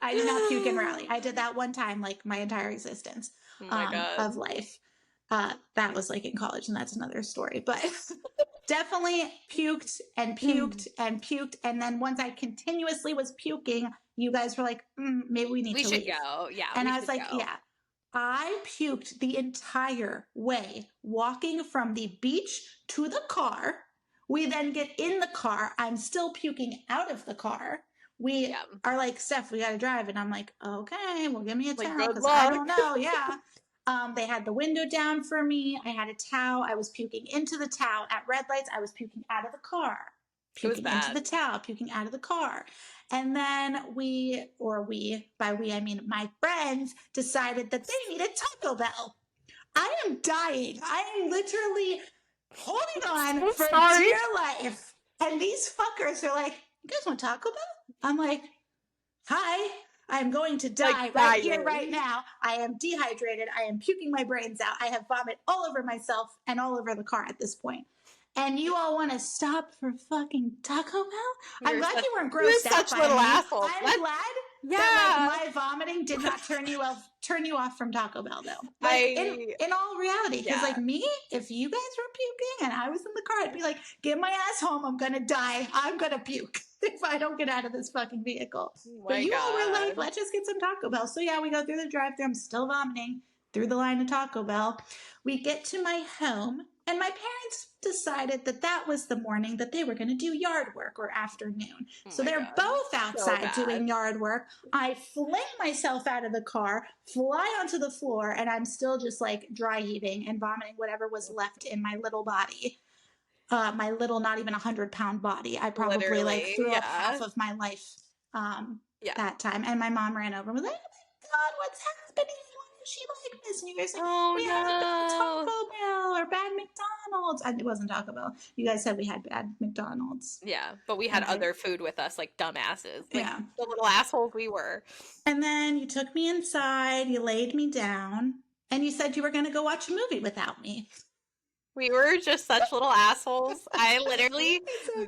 S1: I do not puke and rally. I did that one time, like, my entire existence of life. That was like in college, and that's another story. But definitely puked and puked and puked. And then once I continuously was puking, you guys were like, maybe we need to leave.
S2: We should go. Yeah.
S1: And I was like, yeah. I puked the entire way, walking from the beach to the car. We then get in the car. I'm still puking out of the car. We are like, Steph, we got to drive. And I'm like, okay, well, give me a towel because I don't know. Yeah. They had the window down for me. I had a towel. I was puking into the towel. At red lights, I was puking out of the car. Puking into the towel, puking out of the car. And then by we, I mean my friends, decided that they needed Taco Bell. I am dying. I am literally holding on for dear life. And these fuckers are like, you guys want Taco Bell? I'm like, hi. I'm going to die right here, right now. I am dehydrated. I am puking my brains out. I have vomit all over myself and all over the car at this point. And you all want to stop for fucking Taco Bell? I'm glad you weren't grossed out by me.
S2: Assholes.
S1: I'm glad that like, my vomiting did not turn you off from Taco Bell, though. Like, in all reality, because like me, if you guys were puking and I was in the car, I'd be like, get my ass home. I'm gonna die. I'm gonna puke if I don't get out of this fucking vehicle. But you all were like, let's just get some Taco Bell. So yeah, we go through the drive-thru. I'm still vomiting through the line of Taco Bell. We get to my home, and my parents decided that was the morning that they were going to do yard work, or afternoon. So they're both outside doing yard work. I fling myself out of the car, fly onto the floor, and I'm still just like dry heaving and vomiting whatever was left in my little body. My little, not even 100-pound body. I probably like threw up half of my life that time. And my mom ran over and was like, oh my God, what's happening? Why is she like this? And you guys like, we had bad Taco Bell or bad McDonald's. And it wasn't Taco Bell. You guys said we had bad McDonald's.
S2: Yeah, but we had other food with us, like dumbasses. Like the little assholes we were.
S1: And then you took me inside, you laid me down, and you said you were going to go watch a movie without me.
S2: We were just such little assholes. I literally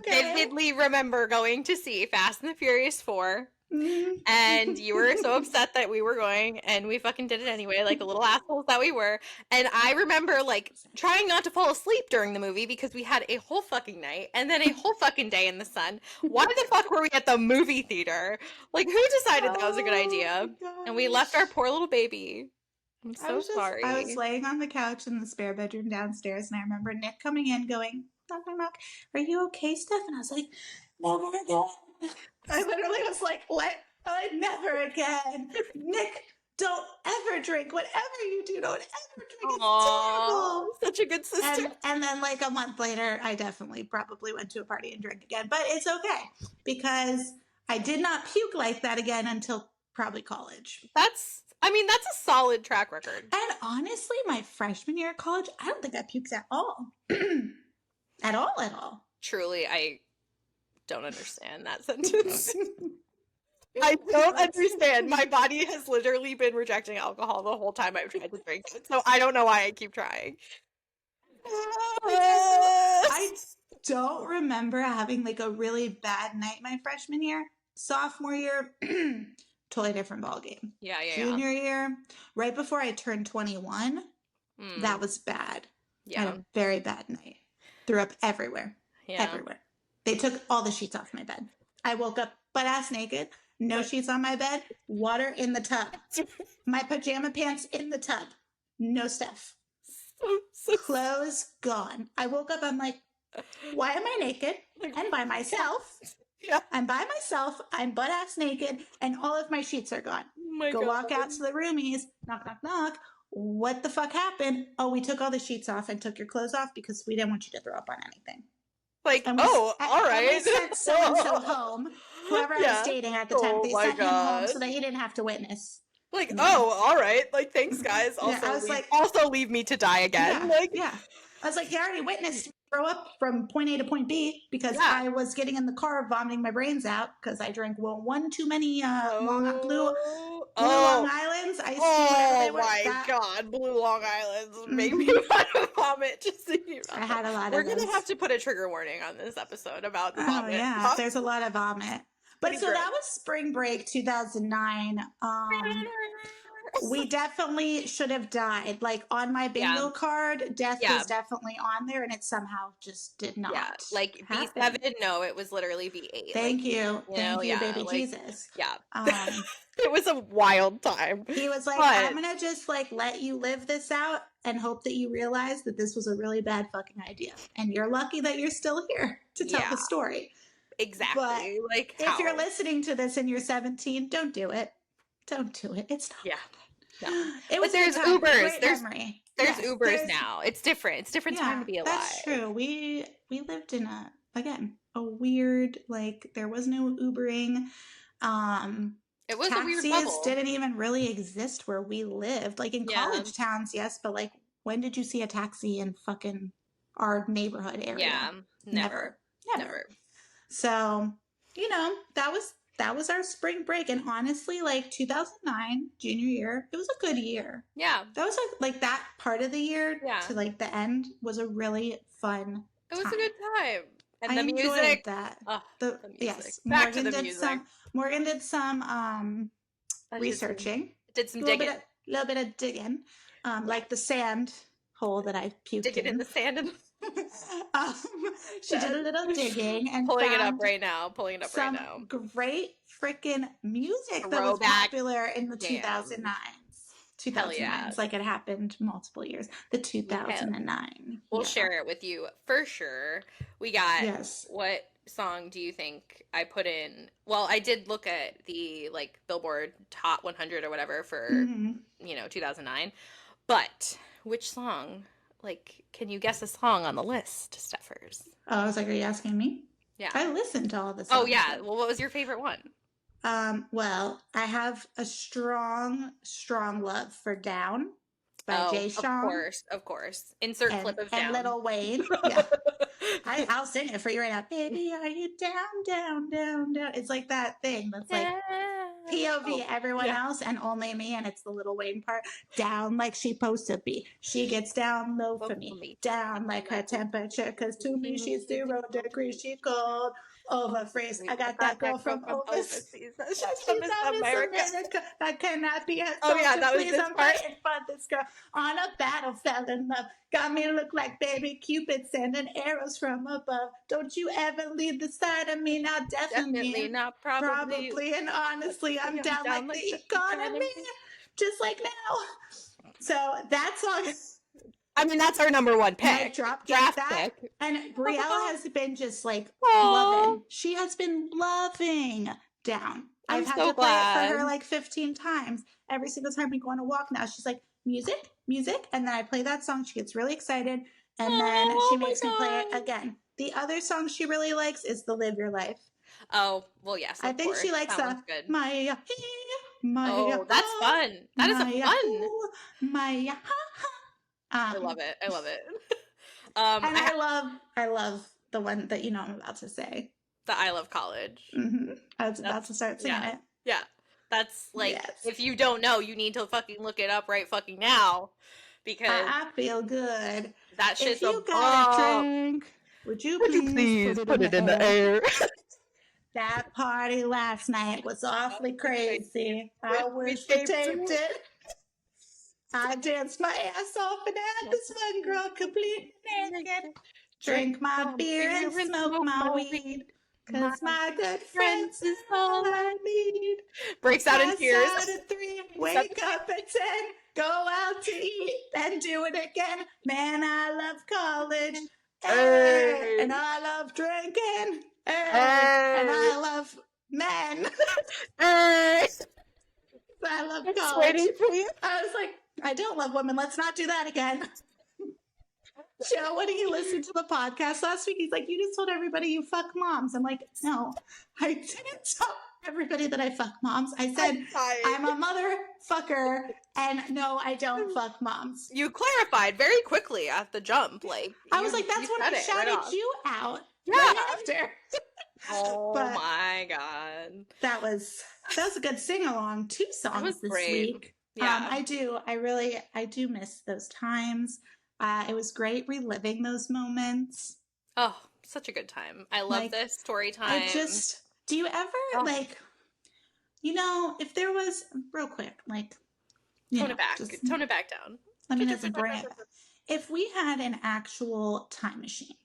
S2: vividly remember going to see Fast and the Furious 4. Mm-hmm. And you were so upset that we were going, and we fucking did it anyway, like the little assholes that we were. And I remember, like, trying not to fall asleep during the movie because we had a whole fucking night and then a whole fucking day in the sun. Why the fuck were we at the movie theater? Like, who decided that was a good idea? And we left our poor little baby. I'm so sorry.
S1: I was laying on the couch in the spare bedroom downstairs, and I remember Nick coming in going, knock, knock, knock. Are you okay, Steph? And I was like, never again. I literally was like, what? Never again. Nick, don't ever drink. Whatever you do, don't ever drink. It's terrible.
S2: Such a good sister.
S1: And then like a month later, I definitely probably went to a party and drank again. But it's okay because I did not puke like that again until probably college.
S2: That's a solid track record.
S1: And honestly, my freshman year of college, I don't think I puked at all. At all.
S2: Truly, I don't understand that sentence. I don't understand. My body has literally been rejecting alcohol the whole time I've tried to drink it, so I don't know why I keep trying.
S1: I don't remember having like a really bad night my freshman year. Sophomore year, totally different ballgame.
S2: Yeah.
S1: Junior year, right before I turned 21, that was bad. Yeah. I had a very bad night. Threw up everywhere. Yeah. Everywhere. They took all the sheets off my bed. I woke up butt-ass naked, no sheets on my bed, water in the tub. My pajama pants in the tub. No stuff. Clothes gone. I woke up, I'm like, why am I naked and by myself? Yeah. I'm by myself, I'm butt-ass naked, and all of my sheets are gone. Go walk out to the roomies, knock, knock, knock. What the fuck happened? Oh, we took all the sheets off and took your clothes off because we didn't want you to throw up on anything.
S2: Like, all right.
S1: And we sent so-and-so home, whoever I was dating at the time. They sent him home so that he didn't have to witness.
S2: Like, all right. Like, thanks, guys. Also, leave me to die again.
S1: I was like, he already witnessed throw up from point A to point B because I was getting in the car vomiting my brains out because I drank one too many blue Long Islands.
S2: God, Blue Long Islands make me want to vomit just thinking about
S1: I had a lot
S2: We're going to have to put a trigger warning on this episode about the vomit.
S1: Yeah, there's a lot of vomit. But so that was spring break 2009. We definitely should have died. Like on my bingo card, death was definitely on there, and it somehow just did not. Yeah,
S2: like happen. B7. No, it was literally B8.
S1: Thank you, baby Jesus.
S2: Yeah, it was a wild time.
S1: He was like, "I'm gonna just like let you live this out and hope that you realize that this was a really bad fucking idea, and you're lucky that you're still here to tell the story."
S2: Exactly.
S1: But like, if you're listening to this and you're 17, don't do it. Don't do it. It's not.
S2: Yeah. No. But there's Ubers. There's Ubers now. It's different. It's a different time to be alive.
S1: That's true. We lived in a weird, like, there was no Ubering.
S2: It was a weird bubble.
S1: Taxis didn't even really exist where we lived. Like in college towns, yes, but like when did you see a taxi in fucking our neighborhood area?
S2: Yeah. Never.
S1: So, that was our spring break. And honestly, like 2009, junior year, it was a good year.
S2: Yeah.
S1: That was like that part of the year to like the end was a really fun
S2: It was a good time. And
S1: I
S2: the music.
S1: enjoyed that.
S2: Oh, the music.
S1: Yes.
S2: Back to the music.
S1: Morgan did some researching.
S2: Did some digging.
S1: A little bit of digging. Like the sand hole that I puked
S2: digging in the sand.
S1: She did a little digging and
S2: pulling it up right now.
S1: Some great freaking music that was popular in the 2009s. 2009s, like it happened multiple years. The 2009.
S2: We'll share it with you for sure. We got what song do you think I put in? Well, I did look at the like Billboard Top 100 or whatever for 2009. But which song? Like, can you guess a song on the list, Steffers?
S1: Oh, I was like, are you asking me?
S2: Yeah.
S1: I listened to all the songs.
S2: Oh, yeah. Well, what was your favorite one?
S1: Well, I have a strong, strong love for Down by Jay Sean.
S2: Of course. Insert clip of Down.
S1: And Lil Wayne. Yeah. I'll sing it for you right now. Baby, are you down, down, down, down? It's like that thing that's like POV, everyone else and only me, and it's the Lil Wayne part. Down like she supposed to be. She gets down low for me. Down like her temperature, because to me she's 0 degrees. She cold. Over freeze. I got that girl from overseas. She's from America. That cannot be her.
S2: Oh yeah, that was this
S1: I'm
S2: part.
S1: fighting for this girl on a battle, fell in love. Got me to look like baby Cupid sending arrows from above. Don't you ever leave the side of me now? Definitely
S2: not. Probably.
S1: And honestly, I'm down like the economy, just like now. So that song.
S2: I mean, that's our number one pick.
S1: Draft pick. And Brielle has been just like loving. She has been loving Down. I've had to play it for her like 15 times. Every single time we go on a walk now, she's like, music. And then I play that song. She gets really excited. And then she makes me play it again. The other song she really likes is the Live Your Life.
S2: Oh, well, yes.
S1: I think she likes
S2: that.
S1: My.
S2: Oh, that's fun. That is fun.
S1: My.
S2: I love it.
S1: And I love the one that you know I'm about to say.
S2: The I Love College.
S1: Mm-hmm. I was about to start singing it.
S2: Yeah. That's like, if you don't know, you need to fucking look it up right fucking now. Because
S1: I feel good.
S2: That shit's
S1: if you got a drink, would you please put it in the air? That party last night was awfully crazy. I wish we taped it. I danced my ass off and had this one girl completely naked. Drink my beer and smoke my weed. Cause my good friends is all I need.
S2: Breaks out in tears.
S1: Out at 3, wake up at 10, go out to eat, then do it again. Man, I love college. Hey. And I love drinking. Hey. And I love men. Hey. I love college.
S2: Waiting for you.
S1: I was like, I don't love women. Let's not do that again. Joe, when he listened to the podcast last week, he's like, you just told everybody you fuck moms. I'm like, no, I didn't tell everybody that I fuck moms. I said, I'm a motherfucker, and no, I don't fuck moms.
S2: You clarified very quickly at the jump.
S1: I was like, that's when I shouted you out after.
S2: Oh my God.
S1: That was a good sing-along. 2 songs this week.
S2: Yeah.
S1: I do miss those times. It was great reliving those moments.
S2: Oh, such a good time. I love this story time.
S1: Do you ever if there was real quick,
S2: tone it back down.
S1: Let me just bring it. If we had an actual time machine,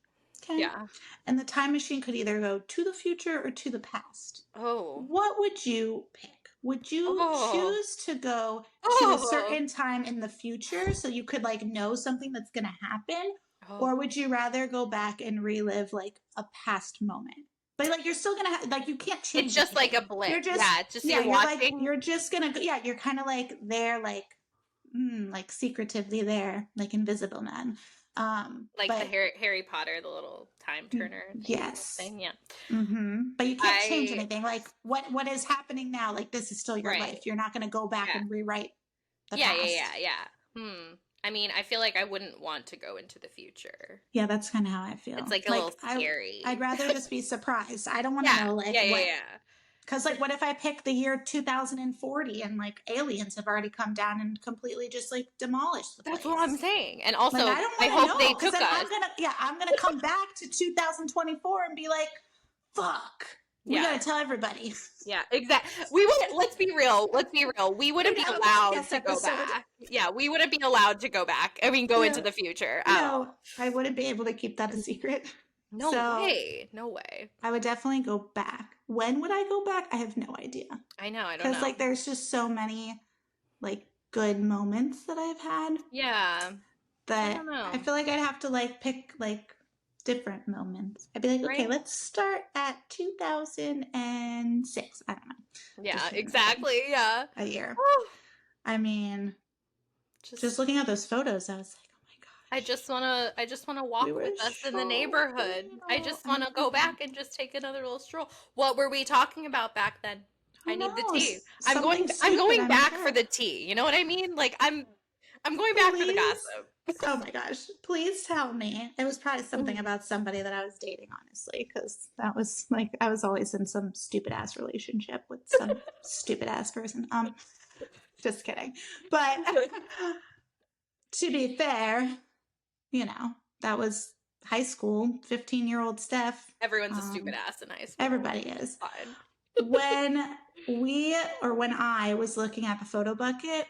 S1: okay? Yeah. And the time machine could either go to the future or to the past.
S2: Oh.
S1: What would you pick? Would you choose to go to a certain time in the future so you could know something that's going to happen? Or would you rather go back and relive a past moment? But you're still going to you can't change.
S2: It's just
S1: anything.
S2: A blip.
S1: You're just,
S2: it's just you're watching.
S1: You're just going to you're kind of there secretively there, Invisible Man.
S2: The Harry Potter, the little time turner.
S1: Yes.
S2: Thing, yeah.
S1: Mm-hmm. But you can't change anything. What is happening now? This is still your life. You're not going to go back and rewrite the past.
S2: Yeah. I mean, I feel like I wouldn't want to go into the future.
S1: Yeah, that's kind of how I feel.
S2: It's a little scary.
S1: I'd rather just be surprised. I don't want to know what. Because what if I pick the year 2040 and aliens have already come down and completely just demolished the place?
S2: That's what I'm saying. And also, I hope they took us.
S1: I'm gonna come back to 2024 and be like, fuck. We gotta tell everybody.
S2: Yeah, exactly. We would. Let's be real. We wouldn't be allowed to go back. Yeah, we wouldn't be allowed to go back. I mean, go into the future.
S1: No, I wouldn't be able to keep that a secret.
S2: No way.
S1: I would definitely go back. When would I go back? I have no idea.
S2: I know. I don't know.
S1: Because there's just so many good moments that I've had.
S2: Yeah.
S1: That I don't know. I feel like I'd have to pick different moments. I'd be like, okay, let's start at 2006. I don't know.
S2: Yeah, exactly. Yeah.
S1: A year. I mean, just looking at those photos, I was like,
S2: I just wanna walk with us in the neighborhood. I just wanna go back and just take another little stroll. What were we talking about back then? I need the tea. I'm going back for the tea. You know what I mean? Like I'm going back for the gossip.
S1: Oh my gosh. Please tell me. It was probably something about somebody that I was dating, honestly, because that was like, I was always in some stupid ass relationship with some stupid ass person. Just kidding. But to be fair, you know, that was high school, 15-year-old Steph.
S2: Everyone's a stupid ass in high school.
S1: Everybody is. Fine. When I was looking at the photo bucket,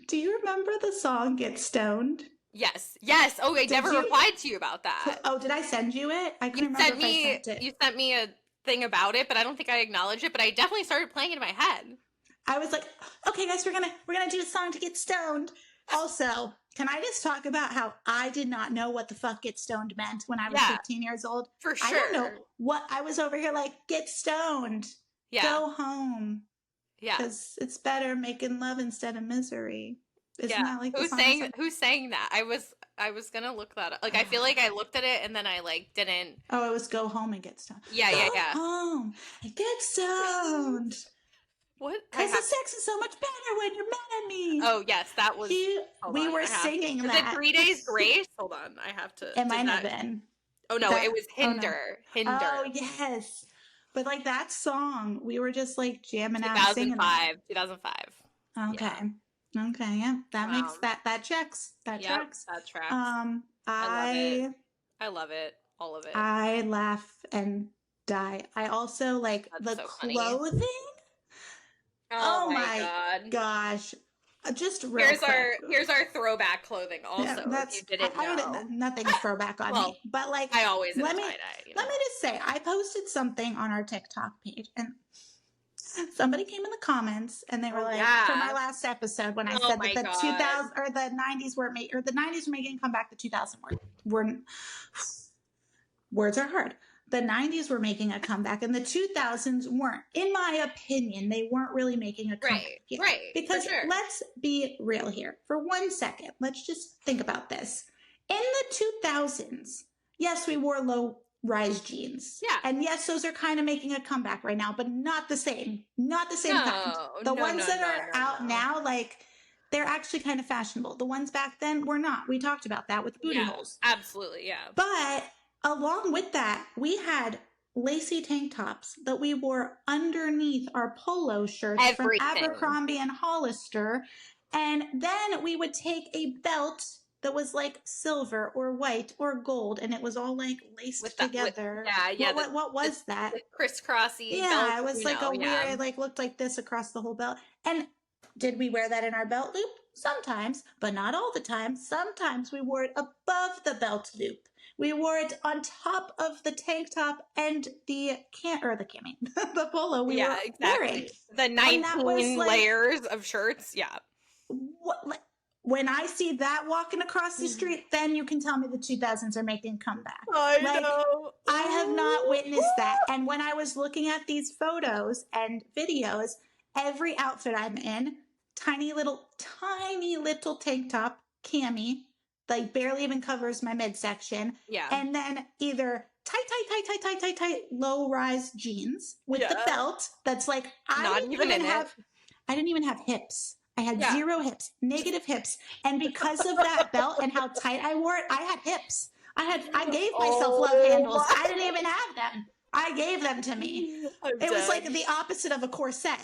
S1: do you remember the song Get Stoned?
S2: Yes. Oh, I never replied to you about that.
S1: Oh, did I send you it? I couldn't remember if I sent it.
S2: You sent me a thing about it, but I don't think I acknowledged it, but I definitely started playing it in my head.
S1: I was like, okay, guys, we're gonna do a song to get stoned. Also, can I just talk about how I did not know what the fuck get stoned meant when I was 15 years old?
S2: For sure.
S1: I don't know what I was over here like, get stoned. Yeah. Go home. Yeah. Because it's better making love instead of misery. Isn't that like
S2: who's saying that? I was gonna look that up. Like I feel like I looked at it and then I like didn't.
S1: Oh, it was go home and get stoned.
S2: Yeah.
S1: Go home and get stoned.
S2: What?
S1: Because the sex is so much better when you're mad at me.
S2: Oh, yes, that was...
S1: we were singing that.
S2: Was it 3 Days Grace? Hold on, I have to...
S1: It might have been.
S2: Oh, no, it was Hinder.
S1: Oh, no. Oh, yes. But, like, that song, we were just, like, jamming out singing that.
S2: 2005.
S1: Okay. Yeah. Okay, yeah. That makes... That checks. That tracks.
S2: That tracks. I love it. All of it.
S1: I laugh and die. I also, like, the clothing... Funny. Oh my gosh. Just real
S2: here's our throwback clothing also. Yeah, if you didn't know.
S1: Nothing's throwback on me. But like
S2: I always
S1: let me just say, I posted something on our TikTok page and somebody came in the comments and they were from our last episode when I said that the 2000 or the 90s were making a comeback, the 2000s weren't. Words are hard. The 90s were making a comeback and the 2000s weren't. In my opinion, they weren't really making a comeback.
S2: Right.
S1: Because let's be real here for 1 second. Let's just think about this. In the 2000s, yes, we wore low-rise jeans.
S2: Yeah.
S1: And yes, those are kind of making a comeback right now, but not the same. Not the same kind. The ones that are out now, like, they're actually kind of fashionable. The ones back then were not. We talked about that with the booty holes.
S2: Absolutely, yeah.
S1: But... along with that, we had lacy tank tops that we wore underneath our polo shirts from Abercrombie and Hollister. And then we would take a belt that was like silver or white or gold, and it was all like laced together. What was that?
S2: The crisscrossy.
S1: Yeah, it was like weird, it like looked like this across the whole belt. And did we wear that in our belt loop? Sometimes, but not all the time. Sometimes we wore it above the belt loop. We wore it on top of the tank top and the the polo we were wearing.
S2: The 19 layers of shirts,
S1: When I see that walking across the street, then you can tell me the 2000s are making a comeback.
S2: I know.
S1: I have not witnessed that. And when I was looking at these photos and videos, every outfit I'm in, tiny little tank top, cami, like barely even covers my midsection.
S2: Yeah.
S1: And then either tight, low-rise jeans with the belt that's like, I didn't even have hips. I had zero hips, negative hips. And because of that belt and how tight I wore it, I had hips. I gave myself love handles. I didn't even have them. I gave them to me. It was like the opposite of a corset.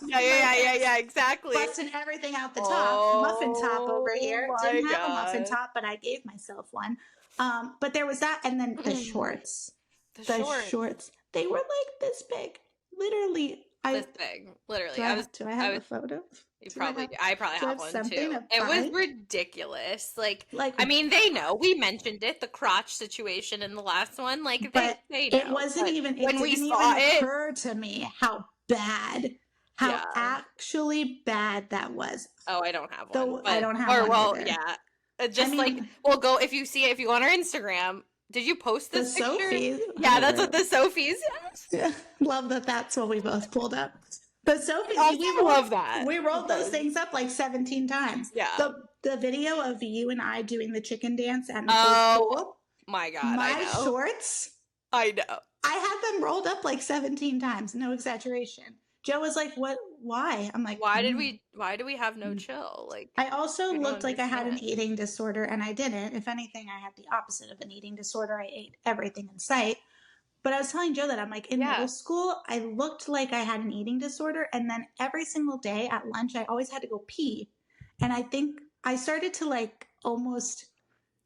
S2: Yeah, exactly.
S1: Busting everything out the top. Muffin top over here. Didn't have a muffin top, but I gave myself one. But there was that, and then the shorts. The shorts. They were like this big. Literally.
S2: This big. Literally.
S1: Do I have a photo?
S2: I probably have one too. It was ridiculous. Like, I mean, they know. We mentioned it, the crotch situation in the last one. Like, they know.
S1: It wasn't even, it didn't even occur to me how actually bad that was.
S2: Oh, I don't have one.
S1: I don't have one either.
S2: Go, if you go on our Instagram, did you post this picture?
S1: Sophies.
S2: Yeah, that's what the Sophies.
S1: Yeah. Love that's what we both pulled up. The Sophies,
S2: love that.
S1: We rolled those things up like 17 times.
S2: Yeah.
S1: The video of you and I doing the chicken dance at
S2: the pool. My God,
S1: my shorts
S2: I know.
S1: I had them rolled up like 17 times, no exaggeration. Joe was like, "What? Why?" I'm like,
S2: why do we have no chill? Like,
S1: I also looked like I had an eating disorder, and I didn't. If anything, I had the opposite of an eating disorder. I ate everything in sight. But I was telling Joe that I'm like, in middle school, I looked like I had an eating disorder, and then every single day at lunch, I always had to go pee. And I think I started to like almost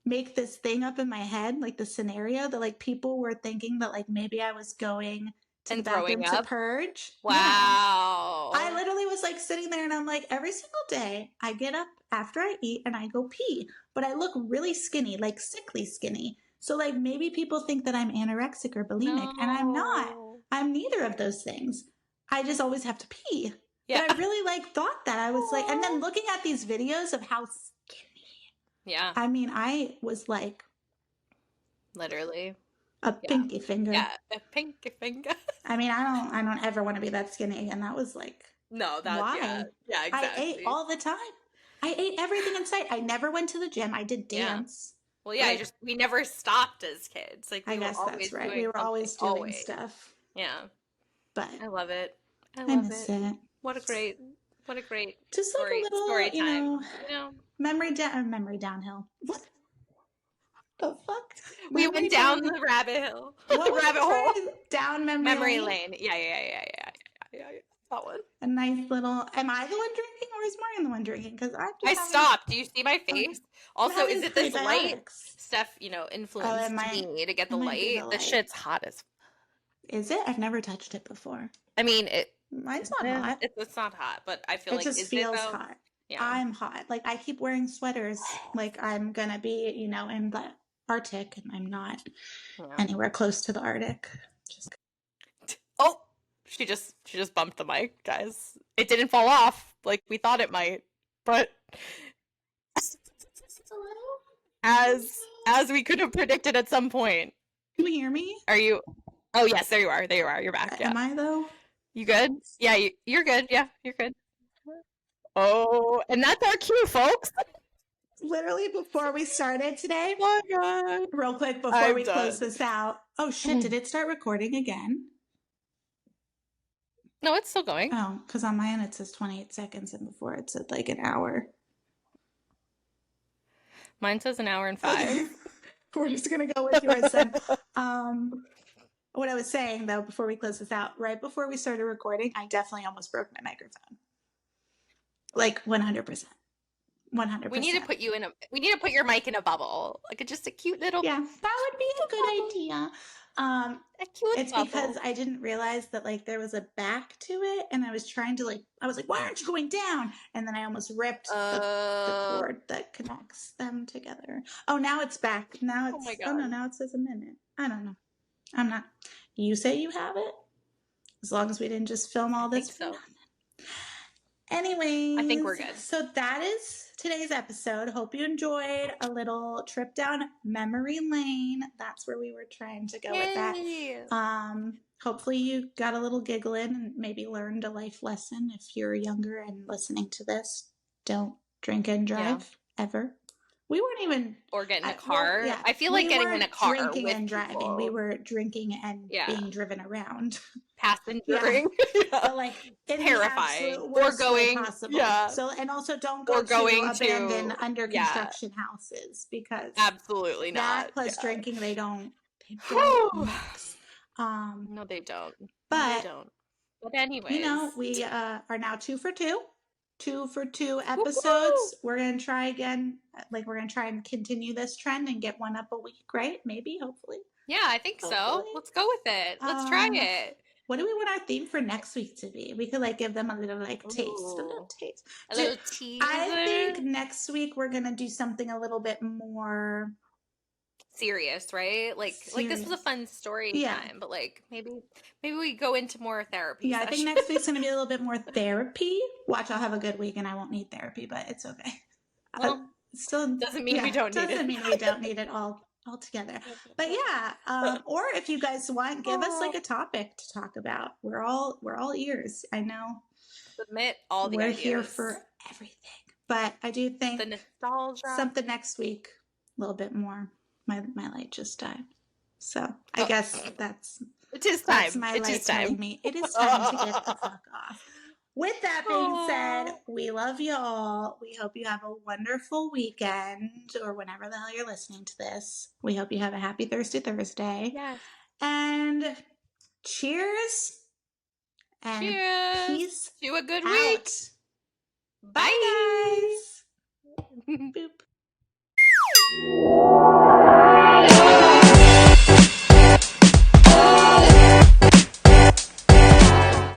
S1: make this thing up in my head, like the scenario that like people were thinking that like maybe I was going to the bathroom to purge.
S2: Wow.
S1: Yeah. I literally was like sitting there and I'm like, every single day I get up after I eat and I go pee, but I look really skinny, like sickly skinny. So like maybe people think that I'm anorexic or bulimic, and I'm not. I'm neither of those things. I just always have to pee. Yeah. But I really like thought that. I was like, and then looking at these videos of how skinny. Yeah. I mean, I was like
S2: literally
S1: a pinky finger.
S2: Yeah, a pinky finger.
S1: I mean, I don't ever want to be that skinny again. That was like,
S2: no, that why? Yeah, exactly.
S1: I ate all the time. I ate everything in sight. I never went to the gym. I did dance.
S2: Well, yeah, like, we never stopped as kids. Like,
S1: I guess that's right. We were always doing stuff.
S2: Yeah.
S1: But
S2: I love it.
S1: I miss it.
S2: What a great
S1: just
S2: story,
S1: like a little
S2: story time.
S1: You know, memory downhill. What the fuck?
S2: We went down the rabbit hill.
S1: What rabbit hole? Down
S2: memory lane. Yeah. That one.
S1: A nice little. Am I the one drinking, or is Morgan the one drinking? Because
S2: I stopped. Do you see my face? Also, is it this light? Steph, influenced me to get the light. The shit's hot as.
S1: Is it? I've never touched it before.
S2: I mean,
S1: mine's not hot.
S2: It's not hot, but I feel like
S1: it just feels hot. Yeah. I'm hot. Like I keep wearing sweaters. Like I'm gonna be, in the Arctic, and I'm not anywhere close to the Arctic.
S2: Oh, she just bumped the mic, guys. It didn't fall off like we thought it might, but as we could have predicted at some point.
S1: Can you hear me?
S2: Are you? Oh yes, there you are. There you are. You're back. Yeah.
S1: Am I though?
S2: You good? Yeah, you're good. Yeah, you're good. Oh, and that's our cue, folks.
S1: Literally before we started today.
S2: Oh my god.
S1: Real quick before we close this out. Oh shit, did it start recording again?
S2: No, it's still going.
S1: Oh, because on my end it says 28 seconds and before it said like an hour.
S2: Mine says an hour and 5.
S1: Okay. We're just gonna go with yours then. What I was saying though, before we close this out, right before we started recording, I definitely almost broke my microphone. Like 100%. 100%.
S2: We need to put your mic in a bubble, like just a cute little.
S1: Yeah, that would be a good idea.
S2: A cute
S1: it's
S2: bubble.
S1: Because I didn't realize that like there was a back to it, and I was trying to I was like, why aren't you going down? And then I almost ripped the cord that connects them together. Oh, now it's back. Now it's. Oh my god. Oh no, now it says a minute. I don't know. I'm not. You say you have it. As long as we didn't just film all this.
S2: I think so.
S1: Anyways,
S2: I think we're good.
S1: So that is today's episode. Hope you enjoyed a little trip down memory lane. That's where we were trying to go with that. Hopefully you got a little giggle in and maybe learned a life lesson. If you're younger and listening to this, don't drink and drive ever. We weren't even
S2: or get in a car. Well, I feel like getting in a car
S1: drinking
S2: with
S1: and driving.
S2: People.
S1: We were drinking and being driven around.
S2: Passengering.
S1: So like
S2: terrifying. Or going
S1: possible. So and also don't go to abandoned under construction houses because
S2: absolutely not.
S1: That plus drinking they don't mix.
S2: No, they don't.
S1: But
S2: they don't. But anyways.
S1: We are now 2 for 2. 2 for 2 episodes. We're going to try again. We're going to try and continue this trend and get one up a week, right? Maybe, hopefully.
S2: Yeah, I think so. Let's go with it. Let's try it.
S1: What do we want our theme for next week to be? We could give them a little taste. A little taste.
S2: A little teaser.
S1: I think next week we're going to do something a little bit more
S2: serious, right? Like this was a fun story time, but maybe we go into more therapy.
S1: Yeah, I think next week's gonna be a little bit more therapy. Watch, I'll have a good week and I won't need therapy, but it's okay.
S2: Well,
S1: still
S2: doesn't mean we don't need it.
S1: Doesn't mean we don't need it all together. But or if you guys want, give us a topic to talk about. We're all ears. I know.
S2: Submit all the
S1: ideas.
S2: We're
S1: here for everything. But I do think
S2: the nostalgia.
S1: Something next week, a little bit more. My light just died. So I guess that's my light telling me it is time to get the fuck off. With that being said, we love you all. We hope you have a wonderful weekend or whenever the hell you're listening to this. We hope you have a happy Thirsty Thursday.
S2: Yes.
S1: And cheers. And
S2: cheers.
S1: Peace
S2: to a good
S1: out.
S2: week.
S1: Bye, guys.